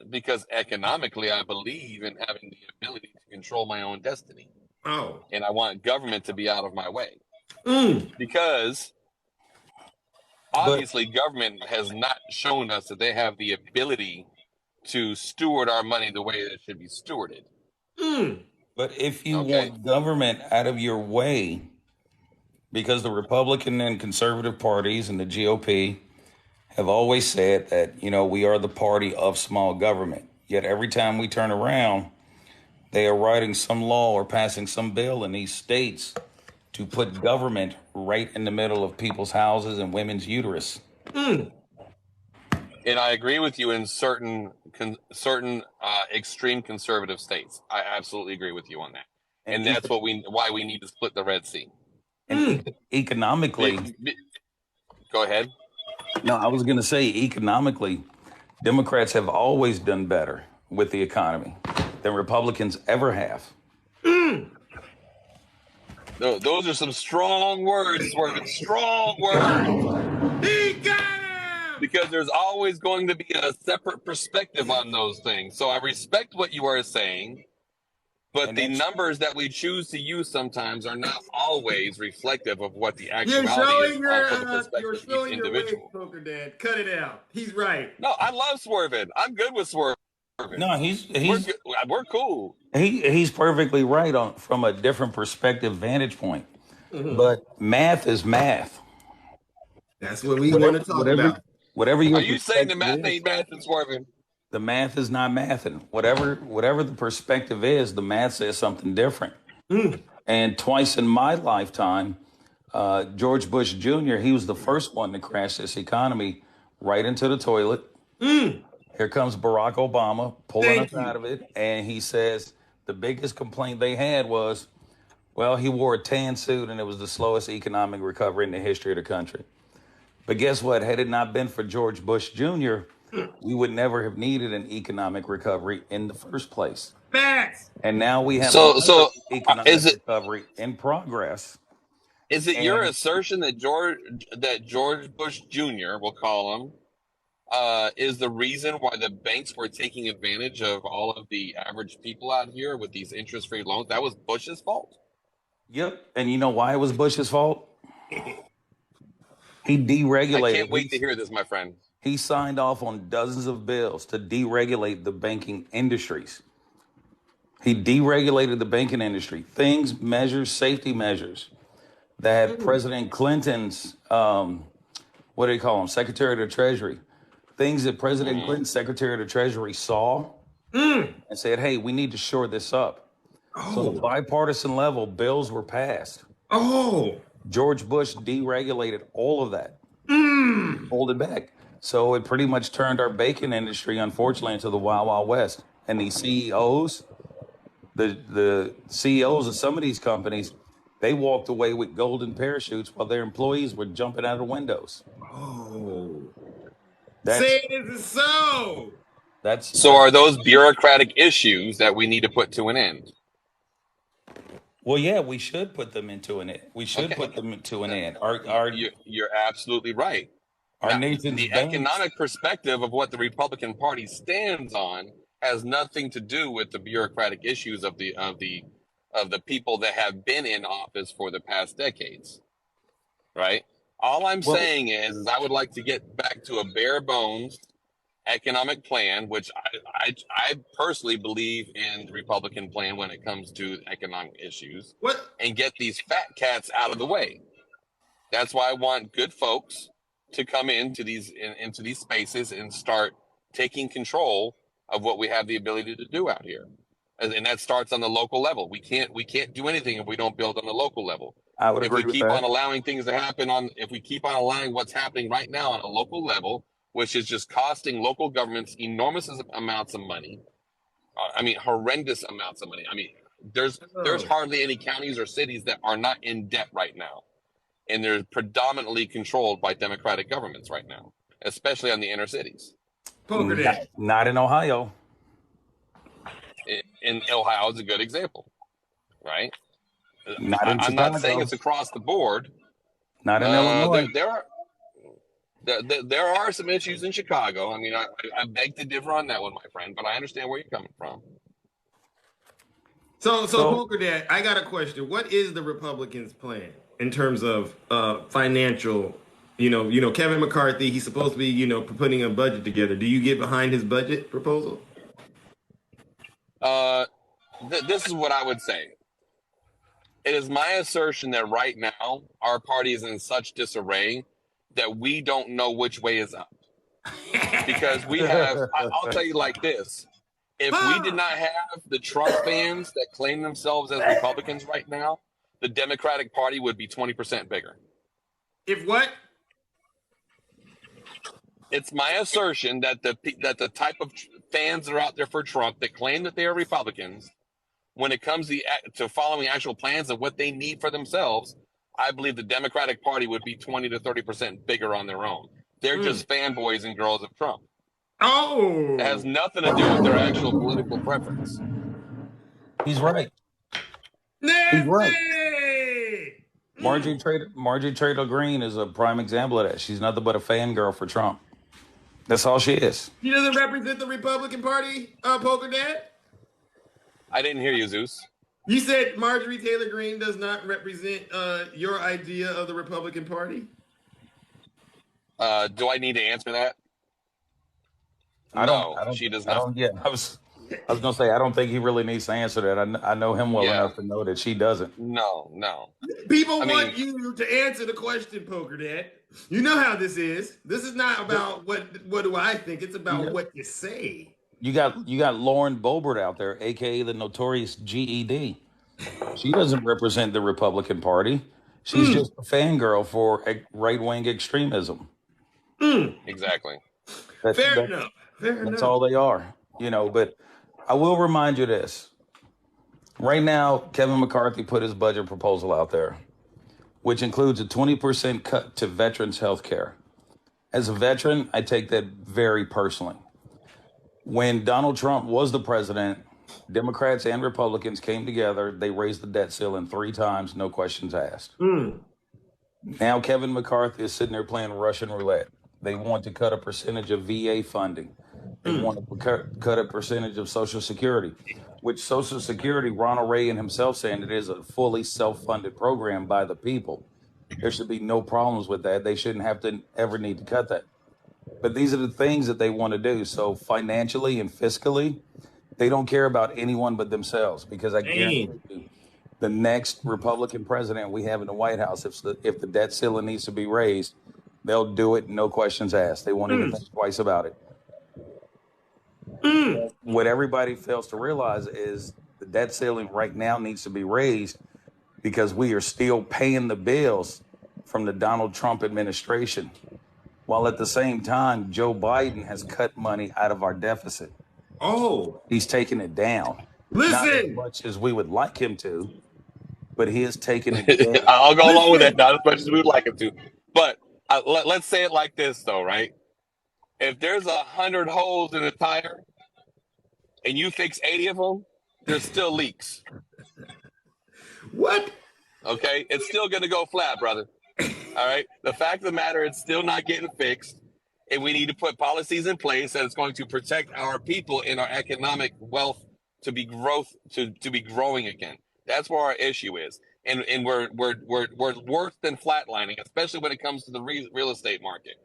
Speaker 9: because economically, I believe in having the ability to control my own destiny. And I want government to be out of my way. Because obviously government has not shown us that they have the ability to steward our money the way that it should be stewarded.
Speaker 8: But if you want government out of your way, because the Republican and conservative parties and the GOP have always said that, we are the party of small government. Yet every time we turn around, they are writing some law or passing some bill in these states to put government right in the middle of people's houses and women's uterus.
Speaker 9: And I agree with you in certain extreme conservative states. I absolutely agree with you on that. And that's why we need to split the Red Sea.
Speaker 8: And economically,
Speaker 9: go ahead.
Speaker 8: No, I was going to say economically, Democrats have always done better with the economy than Republicans ever have.
Speaker 9: Those are some strong words, Swervin. Strong words.
Speaker 1: He got him!
Speaker 9: Because there's always going to be a separate perspective on those things. So I respect what you are saying, but the numbers that we choose to use sometimes are not always reflective of what the actuality is from the perspective of each individual.
Speaker 1: Poker Dad. Cut it out. He's right.
Speaker 9: No, I love Swervin. I'm good with Swervin.
Speaker 8: No,
Speaker 9: we're cool.
Speaker 8: He's perfectly right from a different perspective vantage point. But math is math.
Speaker 1: That's what we want to talk about.
Speaker 8: Whatever your
Speaker 9: Are you saying the
Speaker 8: perspective
Speaker 9: math
Speaker 8: is,
Speaker 9: ain't math and swerving?
Speaker 8: the math is not mathing. Whatever the perspective is, the math says something different. And twice in my lifetime, George Bush Jr., he was the first one to crash this economy right into the toilet. Here comes Barack Obama pulling us out of it. And he says the biggest complaint they had was, well, he wore a tan suit and it was the slowest economic recovery in the history of the country. But guess what? Had it not been for George Bush Jr., we would never have needed an economic recovery in the first place.
Speaker 1: Facts.
Speaker 8: And now we have
Speaker 9: So
Speaker 8: another
Speaker 9: is
Speaker 8: economic
Speaker 9: it
Speaker 8: recovery in progress.
Speaker 9: your
Speaker 8: And
Speaker 9: assertion that George Bush Jr., we'll call him, is the reason why the banks were taking advantage of all of the average people out here with these interest-free loans? That was Bush's fault?
Speaker 8: yep. And you know why it was Bush's fault? He
Speaker 9: I
Speaker 8: deregulated.
Speaker 9: can't wait to hear this, my friend.
Speaker 8: He signed off on dozens of bills to deregulate the banking industries. He deregulated the banking industry. Safety measures that President Clinton's, what do you call him, Secretary of the Treasury, things that President Clinton's Secretary of the Treasury saw and said, hey, we need to shore this up. So at the bipartisan level, bills were passed. George Bush deregulated all of that, pulled it back. So it pretty much turned our banking industry, unfortunately, into the Wild Wild West. And these CEOs, the CEOs of some of these companies, they walked away with golden parachutes while their employees were jumping out of windows.
Speaker 1: Say it is so.
Speaker 9: So are those bureaucratic issues that we need to put to an end?
Speaker 8: Well, yeah, we should put them into an end. We should put them into an end.
Speaker 9: You're absolutely right.
Speaker 8: Our
Speaker 9: Now,
Speaker 8: nation's
Speaker 9: the
Speaker 8: banks,
Speaker 9: economic perspective of what the Republican Party stands on has nothing to do with the bureaucratic issues of the people that have been in office for the past decades, right? All I'm saying is I would like to get back to a bare bones economic plan, which I personally believe in the Republican plan when it comes to economic issues, and get these fat cats out of the way. That's why I want good folks to come into these spaces and start taking control of what we have the ability to do out here. And that starts on the local level. We can't do anything if we don't build on the local level.
Speaker 8: I would agree with that.
Speaker 9: If we keep on allowing things to happen if we keep on allowing what's happening right now on a local level, which is just costing local governments enormous amounts of money. Horrendous amounts of money. I mean, there's hardly any counties or cities that are not in debt right now. And they're predominantly controlled by Democratic governments right now, especially on the inner cities.
Speaker 8: Not in Ohio.
Speaker 9: In Ohio is a good example, right?
Speaker 8: I'm
Speaker 9: not saying it's across the board.
Speaker 8: Not in Illinois.
Speaker 9: There are some issues in Chicago. I mean, I beg to differ on that one, my friend, but I understand where you're coming from.
Speaker 1: So Poker Dad, I got a question. What is the Republicans' plan in terms of financial? Kevin McCarthy, he's supposed to be, putting a budget together. Do you get behind his budget proposal?
Speaker 9: This is what I would say. It is my assertion that right now our party is in such disarray that we don't know which way is up. Because we have, I'll tell you like this. If we did not have the Trump fans that claim themselves as Republicans right now, the Democratic Party would be 20% bigger.
Speaker 1: If what?
Speaker 9: It's my assertion that the type of fans that are out there for Trump that claim that they are Republicans, when it comes to following actual plans and what they need for themselves, I believe the Democratic Party would be 20 to 30% bigger on their own. They're just fanboys and girls of Trump.
Speaker 1: Oh,
Speaker 9: it has nothing to do with their actual political preference.
Speaker 8: He's right.
Speaker 1: He's right.
Speaker 8: Marjorie Taylor Greene is a prime example of that. She's nothing but a fangirl for Trump. That's all she is.
Speaker 1: He doesn't represent the Republican Party, Poker Dad?
Speaker 9: I didn't hear you, Zeus.
Speaker 1: You said Marjorie Taylor Greene does not represent your idea of the Republican Party?
Speaker 9: Do I need to answer that? She does not.
Speaker 8: I was gonna say I don't think he really needs to answer that. I know him well enough to know that she doesn't.
Speaker 9: No.
Speaker 1: People want you to answer the question, Poker Dad. You know how this is. This is not about what do I think. It's about
Speaker 8: Yeah.
Speaker 1: what you say.
Speaker 8: You got Lauren Boebert out there, aka the notorious GED. She doesn't represent the Republican Party. She's just a fangirl for right wing extremism.
Speaker 9: Exactly.
Speaker 1: Fair enough. Fair
Speaker 8: That's
Speaker 1: enough.
Speaker 8: all they are, But I will remind you this. Right now, Kevin McCarthy put his budget proposal out there, which includes a 20% cut to veterans' health care. As a veteran, I take that very personally. When Donald Trump was the president, Democrats and Republicans came together. They raised the debt ceiling 3 times, no questions asked. Now Kevin McCarthy is sitting there playing Russian roulette. They want to cut a percentage of VA funding. They want to cut a percentage of Social Security, which Social Security, Ronald Reagan himself saying it is a fully self-funded program by the people. There should be no problems with that. They shouldn't have to ever need to cut that. But these are the things that they want to do. So financially and fiscally, they don't care about anyone but themselves, because I guarantee you, the next Republican president we have in the White House, if the debt ceiling needs to be raised, they'll do it, no questions asked. They won't even think twice about it. What everybody fails to realize is the debt ceiling right now needs to be raised because we are still paying the bills from the Donald Trump administration, while at the same time, Joe Biden has cut money out of our deficit.
Speaker 1: Oh.
Speaker 8: He's taking it down.
Speaker 1: Listen.
Speaker 8: Not as much as we would like him to, but he is taking it down.
Speaker 9: I'll go along with that, not as much as we would like him to. But let's say it like this, though, right? If there's 100 holes in a tire and you fix 80 of them, there's still leaks.
Speaker 1: What?
Speaker 9: Okay? It's still going to go flat, brother. All right? The fact of the matter, it's still not getting fixed. And we need to put policies in place that is going to protect our people and our economic wealth to be growing again. That's where our issue is. And we're worse than flatlining, especially when it comes to the real estate market,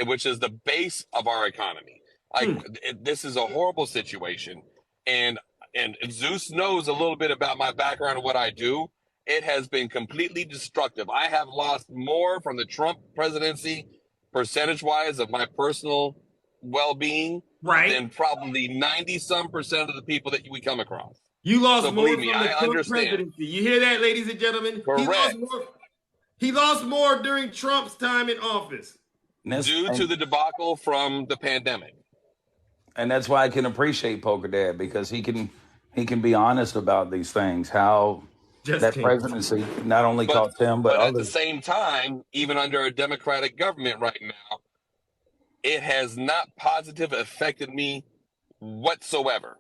Speaker 9: which is the base of our economy. This is a horrible situation. And Zeus knows a little bit about my background and what I do. It has been completely destructive. I have lost more from the Trump presidency, percentage-wise, of my personal well-being than probably 90-some% of the people that we come across.
Speaker 1: You lost
Speaker 9: so
Speaker 1: more
Speaker 9: believe me,
Speaker 1: from the Trump presidency. You hear that, ladies and gentlemen?
Speaker 9: Correct.
Speaker 1: He lost more during Trump's time in office.
Speaker 9: Due to the debacle from the pandemic.
Speaker 8: And that's why I can appreciate Poker Dad, because he can be honest about these things, how that presidency not only cost him, but
Speaker 9: at the same time, even under a Democratic government right now, it has not positively affected me whatsoever.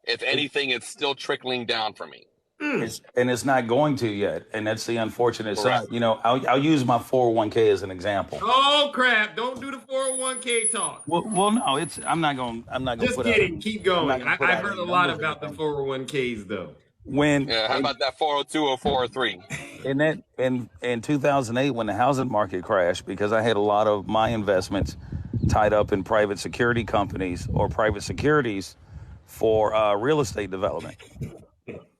Speaker 9: If anything, it's still trickling down for me.
Speaker 8: And it's not going to yet. And that's the unfortunate side. I'll use my 401k as an example.
Speaker 1: Oh crap! Don't do the 401k talk.
Speaker 8: Well, no, I'm not going.
Speaker 1: Just kidding. Keep going. I've heard a lot about the 401ks though.
Speaker 9: How about that 402 or 403?
Speaker 8: In 2008, when the housing market crashed, because I had a lot of my investments tied up in private security companies or private securities for real estate development.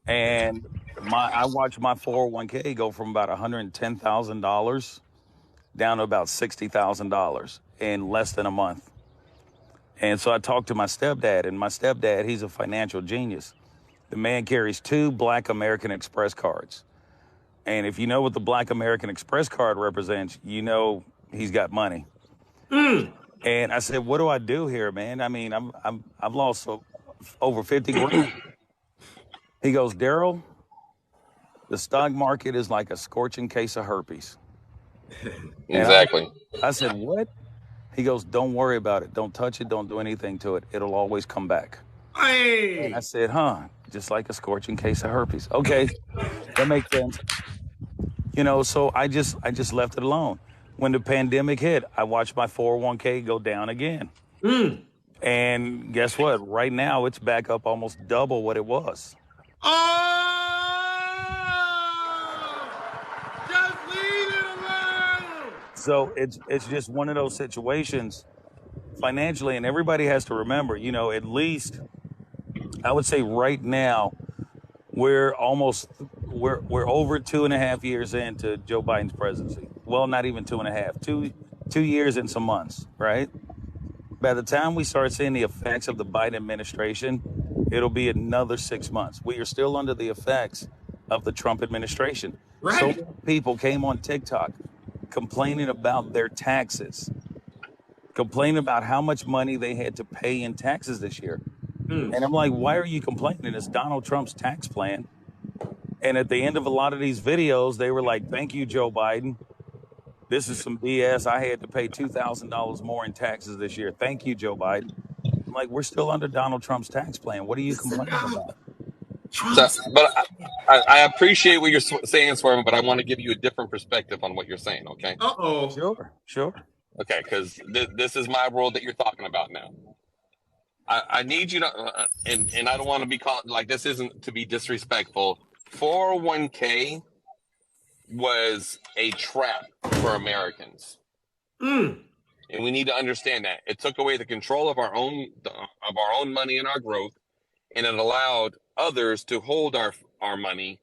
Speaker 8: And I watched my 401k go from about $110,000 down to about $60,000 in less than a month. And so I talked to my stepdad, and my stepdad, he's a financial genius. The man carries 2 Black American Express cards. And if you know what the Black American Express card represents, you know he's got money. And I said, what do I do here, man? I mean, I've lost over 50 grand. He goes, Daryl, the stock market is like a scorching case of herpes.
Speaker 9: Exactly.
Speaker 8: I said, what? He goes, don't worry about it. Don't touch it. Don't do anything to it. It'll always come back.
Speaker 1: Hey.
Speaker 8: And I said, just like a scorching case of herpes. Okay, that makes sense. So I just left it alone. When the pandemic hit, I watched my 401k go down again. And guess what? Right now, it's back up almost double what it was.
Speaker 1: Just leave it alone.
Speaker 8: So it's just one of those situations financially, and everybody has to remember, at least I would say right now we're over 2.5 years into Joe Biden's presidency. Well, not even 2.5, 2 years and some months, right? By the time we start seeing the effects of the Biden administration, it'll be another 6 months. We are still under the effects of the Trump administration. So
Speaker 1: Right.
Speaker 8: many people came on TikTok complaining about their taxes, complaining about how much money they had to pay in taxes this year. And I'm like, why are you complaining? It's Donald Trump's tax plan. And at the end of a lot of these videos, they were like, thank you, Joe Biden. This is some BS. I had to pay $2,000 more in taxes this year. Thank you, Joe Biden. I'm like, we're still under Donald Trump's tax plan. What are you complaining about?
Speaker 9: So, but I appreciate what you're saying, Swerve, but I want to give you a different perspective on what you're saying, okay?
Speaker 1: Uh-oh.
Speaker 8: Sure.
Speaker 9: Okay, because this is my world that you're talking about now. I need you to, and I don't want to be called, like, this isn't to be disrespectful. 401k was a trap for Americans. And we need to understand that. It took away the control of our own money and our growth, and it allowed others to hold our money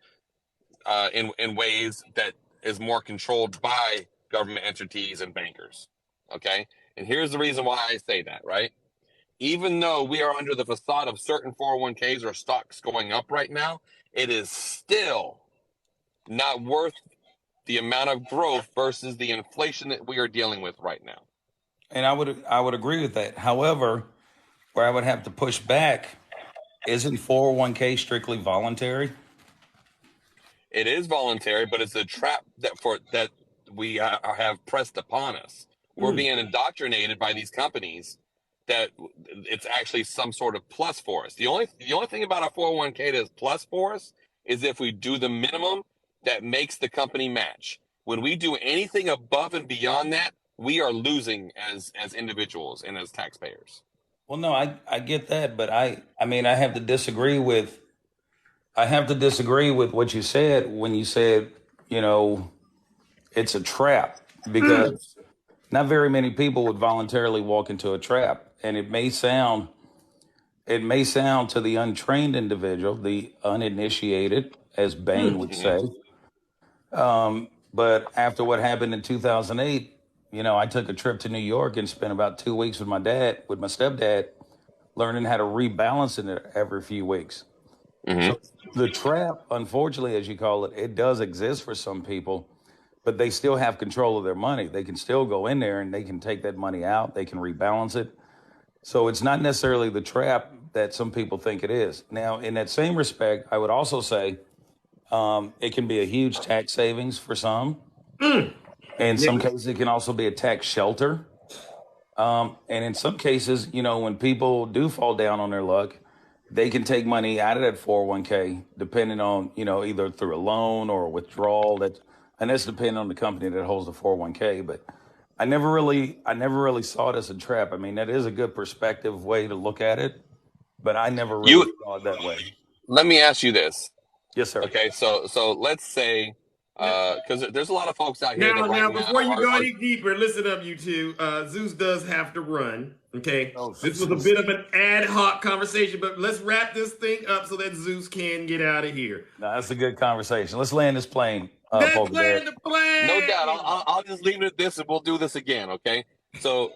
Speaker 9: in ways that is more controlled by government entities and bankers. Okay? And here's the reason why I say that, right? Even though we are under the facade of certain 401ks or stocks going up right now, it is still not worth the amount of growth versus the inflation that we are dealing with right now.
Speaker 8: And I would agree with that. However, where I would have to push back, isn't 401k strictly voluntary?
Speaker 9: It is voluntary, but it's a trap that we have pressed upon us. We're being indoctrinated by these companies that it's actually some sort of plus for us. The only thing about a 401k that is plus for us is if we do the minimum that makes the company match. When we do anything above and beyond that, we are losing as individuals and as taxpayers.
Speaker 8: Well, no, I get that, but I mean, I have to disagree with what you said when you said, it's a trap, because not very many people would voluntarily walk into a trap. And it may sound to the untrained individual, the uninitiated, as Bain would say. But after what happened in 2008, I took a trip to New York and spent about 2 weeks with my stepdad, learning how to rebalance it every few weeks. So the trap, unfortunately, as you call it, it does exist for some people, but they still have control of their money. They can still go in there and they can take that money out. They can rebalance it. So it's not necessarily the trap that some people think it is. Now, in that same respect, I would also say it can be a huge tax savings for some. In some cases, it can also be a tax shelter. And in some cases, when people do fall down on their luck, they can take money out of that 401k, depending on, either through a loan or a withdrawal. And that's depending on the company that holds the 401k. But I never really saw it as a trap. I mean, that is a good perspective way to look at it, but I never really saw it that way.
Speaker 9: Let me ask you this.
Speaker 8: Yes, sir.
Speaker 9: Okay, so let's say, because there's a lot of folks out here.
Speaker 1: Now, before you go any deeper, listen up, you two. Zeus does have to run. Okay, this was a bit of an ad hoc conversation, but let's wrap this thing up so that Zeus can get out of here.
Speaker 8: No, that's a good conversation. Let's land this plane.
Speaker 1: Let's land the plane.
Speaker 9: No doubt. I'll just leave it at this, and we'll do this again. Okay. So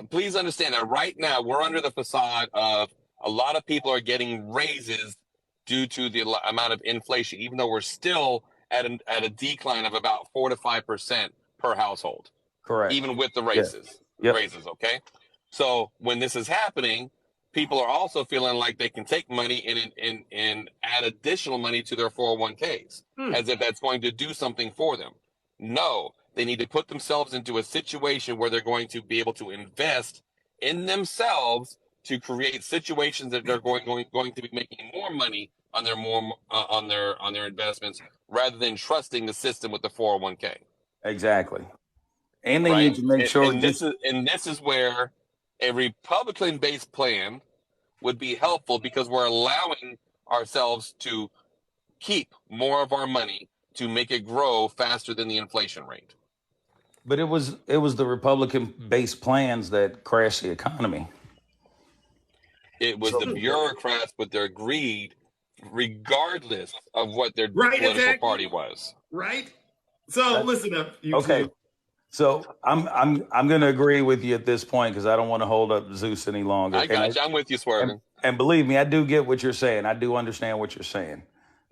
Speaker 9: please understand that right now we're under the facade of a lot of people are getting raises due to the amount of inflation, even though we're still at a decline of about 4 to 5% per household.
Speaker 8: Correct.
Speaker 9: Even with the raises.
Speaker 8: Yep.
Speaker 9: Raises. Okay. So when this is happening, people are also feeling like they can take money and add additional money to their 401ks as if that's going to do something for them. No, they need to put themselves into a situation where they're going to be able to invest in themselves to create situations that they're going to be making more money on their investments rather than trusting the system with the 401k.
Speaker 8: Exactly. And they need to make sure.
Speaker 9: This is where a Republican-based plan would be helpful, because we're allowing ourselves to keep more of our money to make it grow faster than the inflation rate.
Speaker 8: But it was the Republican-based plans that crashed the economy.
Speaker 9: It was the bureaucrats with their greed, regardless of what their political party was.
Speaker 1: Right. So listen up, you
Speaker 8: okay.
Speaker 1: two.
Speaker 8: So I'm going to agree with you at this point because I don't want to hold up Zeus any longer.
Speaker 9: I got you. I'm with you, Swerving.
Speaker 8: And believe me, I do get what you're saying. I do understand what you're saying.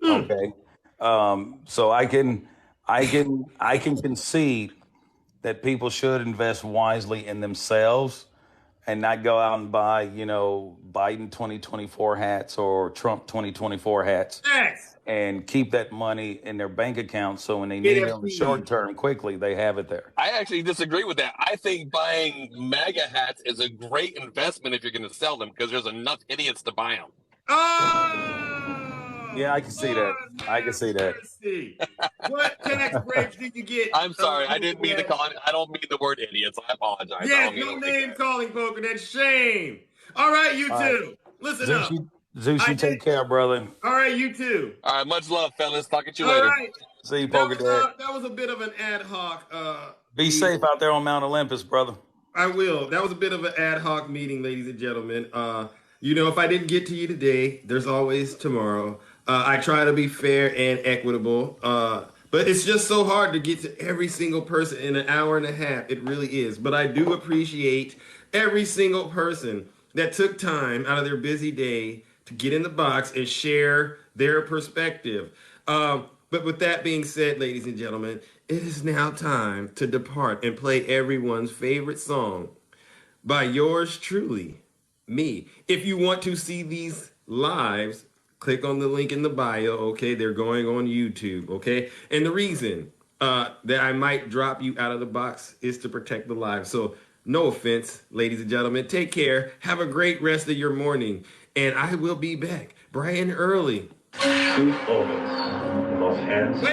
Speaker 8: Okay. So I can concede that people should invest wisely in themselves and not go out and buy, you know, Biden 2024 hats or Trump 2024 hats.
Speaker 1: Yes.
Speaker 8: And keep that money in their bank account so when they need it in the short term quickly, they have it there.
Speaker 9: I actually disagree with that. I think buying MAGA hats is a great investment if you're going to sell them because there's enough idiots to buy them.
Speaker 1: Oh!
Speaker 8: Yeah, I can see that. I can see that.
Speaker 1: What tax breaks did you get?
Speaker 9: I'm sorry. I didn't mean to call it. I don't mean the word idiots. I apologize.
Speaker 1: Yes, no name calling, Poker. That's shame. All right, you two. Listen up.
Speaker 8: Zeus, you take care, brother.
Speaker 1: All right, you too.
Speaker 9: All right, much love, fellas. Talk at you later.
Speaker 1: All right.
Speaker 8: See you, Poker Dad.
Speaker 1: That was a bit of an ad hoc.
Speaker 8: Be safe out there on Mount Olympus, brother.
Speaker 1: I will. That was a bit of an ad hoc meeting, ladies and gentlemen. You know, if I didn't get to you today, there's always tomorrow. I try to be fair and equitable, but it's just so hard to get to every single person in an hour and a half. It really is. But I do appreciate every single person that took time out of their busy day to get in the box and share their perspective. But with that being said, ladies and gentlemen, it is now time to depart and play everyone's favorite song by yours truly, me. If you want to see these lives, click on the link in the bio, okay? They're going on YouTube, okay? And the reason that I might drop you out of the box is to protect the lives. So no offense, ladies and gentlemen. Take care. Have a great rest of your morning. And I will be back bright and early. Wait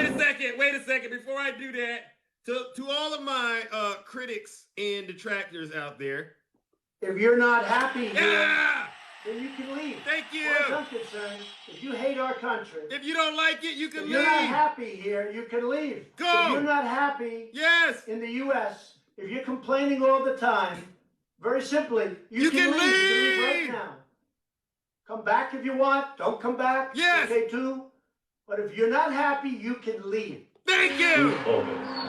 Speaker 1: a second. Before I do that, to all of my critics and detractors out there.
Speaker 3: If you're not happy here,
Speaker 1: Yeah!
Speaker 3: then you can leave.
Speaker 1: Thank you.
Speaker 3: As far as I'm concerned, if you hate our country,
Speaker 1: If you don't like it, you can
Speaker 3: if
Speaker 1: leave.
Speaker 3: you're not happy here, you can leave.
Speaker 1: Go.
Speaker 3: If you're not happy
Speaker 1: Yes.
Speaker 3: in the U.S., if you're complaining all the time, very simply, you can leave. You can leave right now. Come back if you want. Don't come back.
Speaker 1: Yes.
Speaker 3: Okay, too. But if you're not happy, you can leave.
Speaker 1: Thank you.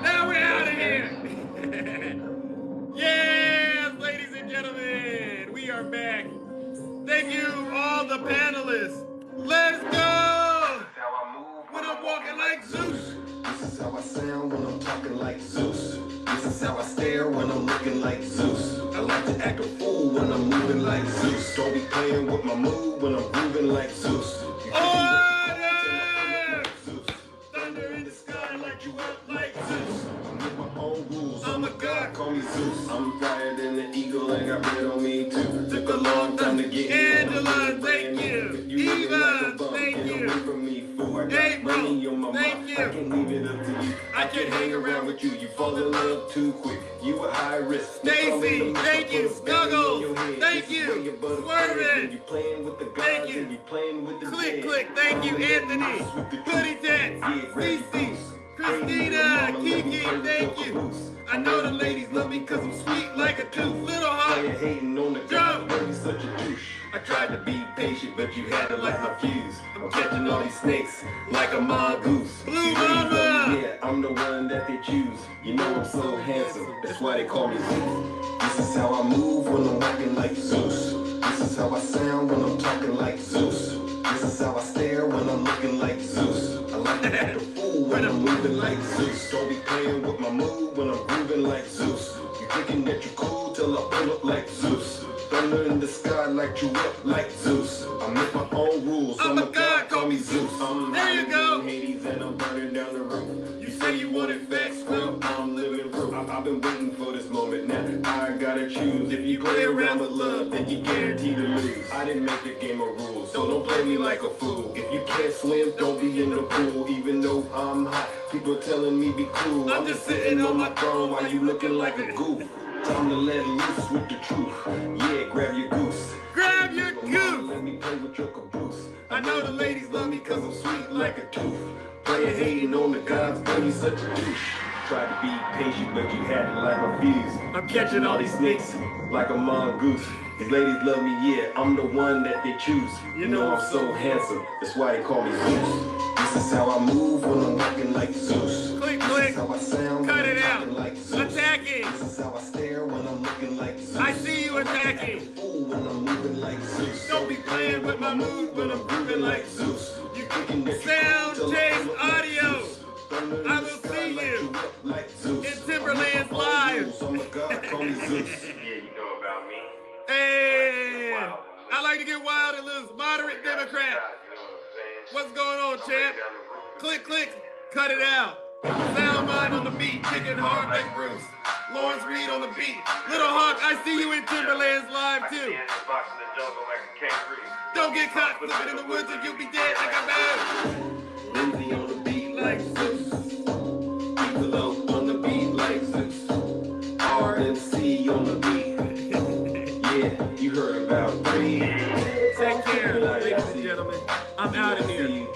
Speaker 1: Now we're out of here. Yes, ladies and gentlemen, we are back. Thank you, all the panelists. Let's go. When I'm walking like Zeus.
Speaker 2: This is how I sound when I'm talking like Zeus. This is how I stare when I'm looking like Zeus. I like to act a fool when I'm moving like Zeus. Don't be playing with my mood when I'm grooving like Zeus.
Speaker 1: Order! Thunder in the sky, like you up like Zeus.
Speaker 2: I make my own rules.
Speaker 1: I'm a god.
Speaker 2: Call me Zeus. I'm flyer than the eagle and got red on me too. Took a long time to get here.
Speaker 1: Angela, thank you. Eva, thank you. April, thank you.
Speaker 2: I can leave it up to you.
Speaker 1: I can hang around with
Speaker 2: you. You fall in love too quick. You a high risk.
Speaker 1: Stacy, thank you. Snuggles, thank you. Swervin,
Speaker 2: You playing with the
Speaker 1: thank
Speaker 2: gods
Speaker 1: you.
Speaker 2: and you playing with the
Speaker 1: Click,
Speaker 2: dead.
Speaker 1: click, thank you. Anthony, Hoodie Tats, Cece, Christina, Kiki, thank you. I know the ladies love me because I'm sweet like a tooth. Little
Speaker 2: Player
Speaker 1: heart,
Speaker 2: hating on the
Speaker 1: Drum.
Speaker 2: God, you such a douche.
Speaker 1: I tried to be patient, but you had to light my fuse. I'm catching all these snakes like a mongoose. Blue Mama!
Speaker 2: Yeah, I'm the one that they choose. You know I'm so handsome, that's why they call me Zeus. This is how I move when I'm walking like Zeus. This is how I sound when I'm talking like Zeus. This is how I stare when I'm looking like Zeus. I like to act a fool when I'm moving like Zeus. Don't be playing with my mood when I'm grooving like Zeus. You thinking that you're cool till I pull up like Zeus. Thunder in the sky, like you up like Zeus. I make my own rules.
Speaker 1: I'm a god, call me Zeus. There you go.
Speaker 2: Hades and I'm burning down the roof.
Speaker 1: You say you wanted facts, well,
Speaker 2: I'm living proof. I've been waiting for this moment. Now I gotta choose. If you play around with love, then you guaranteed to lose. I didn't make the game of rules, so don't play me like a fool. If you can't swim, don't be in the pool. Even though I'm hot, people telling me be cool.
Speaker 1: I'm just sitting on my throne
Speaker 2: while you looking like a goof. Time to let loose with the truth. Yeah, grab your goose.
Speaker 1: Grab your goose.
Speaker 2: Let me play with your caboose.
Speaker 1: I know the ladies love me because I'm sweet like a tooth.
Speaker 2: Player hating on the gods, but he's such a douche. Tried to be patient, but you had to light my fuse.
Speaker 1: I'm catching all these snakes
Speaker 2: like a mongoose. These ladies love me, yeah, I'm the one that they choose. You know I'm so handsome, that's why they call me Zeus. This is how I move when I'm walking like Zeus.
Speaker 1: Click,
Speaker 2: This
Speaker 1: click.
Speaker 2: is how I sound
Speaker 1: Cut
Speaker 2: when
Speaker 1: it
Speaker 2: I'm
Speaker 1: out.
Speaker 2: talking like Zeus.
Speaker 1: Attacking.
Speaker 2: This is how I stare when I'm looking like Zeus.
Speaker 1: I see you attacking.
Speaker 2: Fool when I'm moving like Zeus.
Speaker 1: Don't be playing with my mood when I'm grooving like Zeus.
Speaker 2: You thinking that
Speaker 1: Sound chase audio. I will see you in Timberlands Live.
Speaker 2: Oh my God, call me Zeus.
Speaker 10: Yeah, you know about me.
Speaker 1: Hey, I like to get wild and loose. Moderate Democrat.
Speaker 10: You know what I'm saying?
Speaker 1: What's going on, champ? Click, click. Cut it out. Sound mind on the beat. Kicking hard like Bruce. Lawrence Reed on the beat. Little Hawk, I see you in Timberlands Live too.
Speaker 10: I can box in the jungle like a kangaroo.
Speaker 1: Don't get caught living in the woods or you'll be dead like a man.
Speaker 2: Lindsay on the beat like Zeus. Piccolo on the beat like Zeus. RNC on the beat. Yeah, you heard about Greene.
Speaker 1: Take care, ladies and gentlemen. I'm out of here.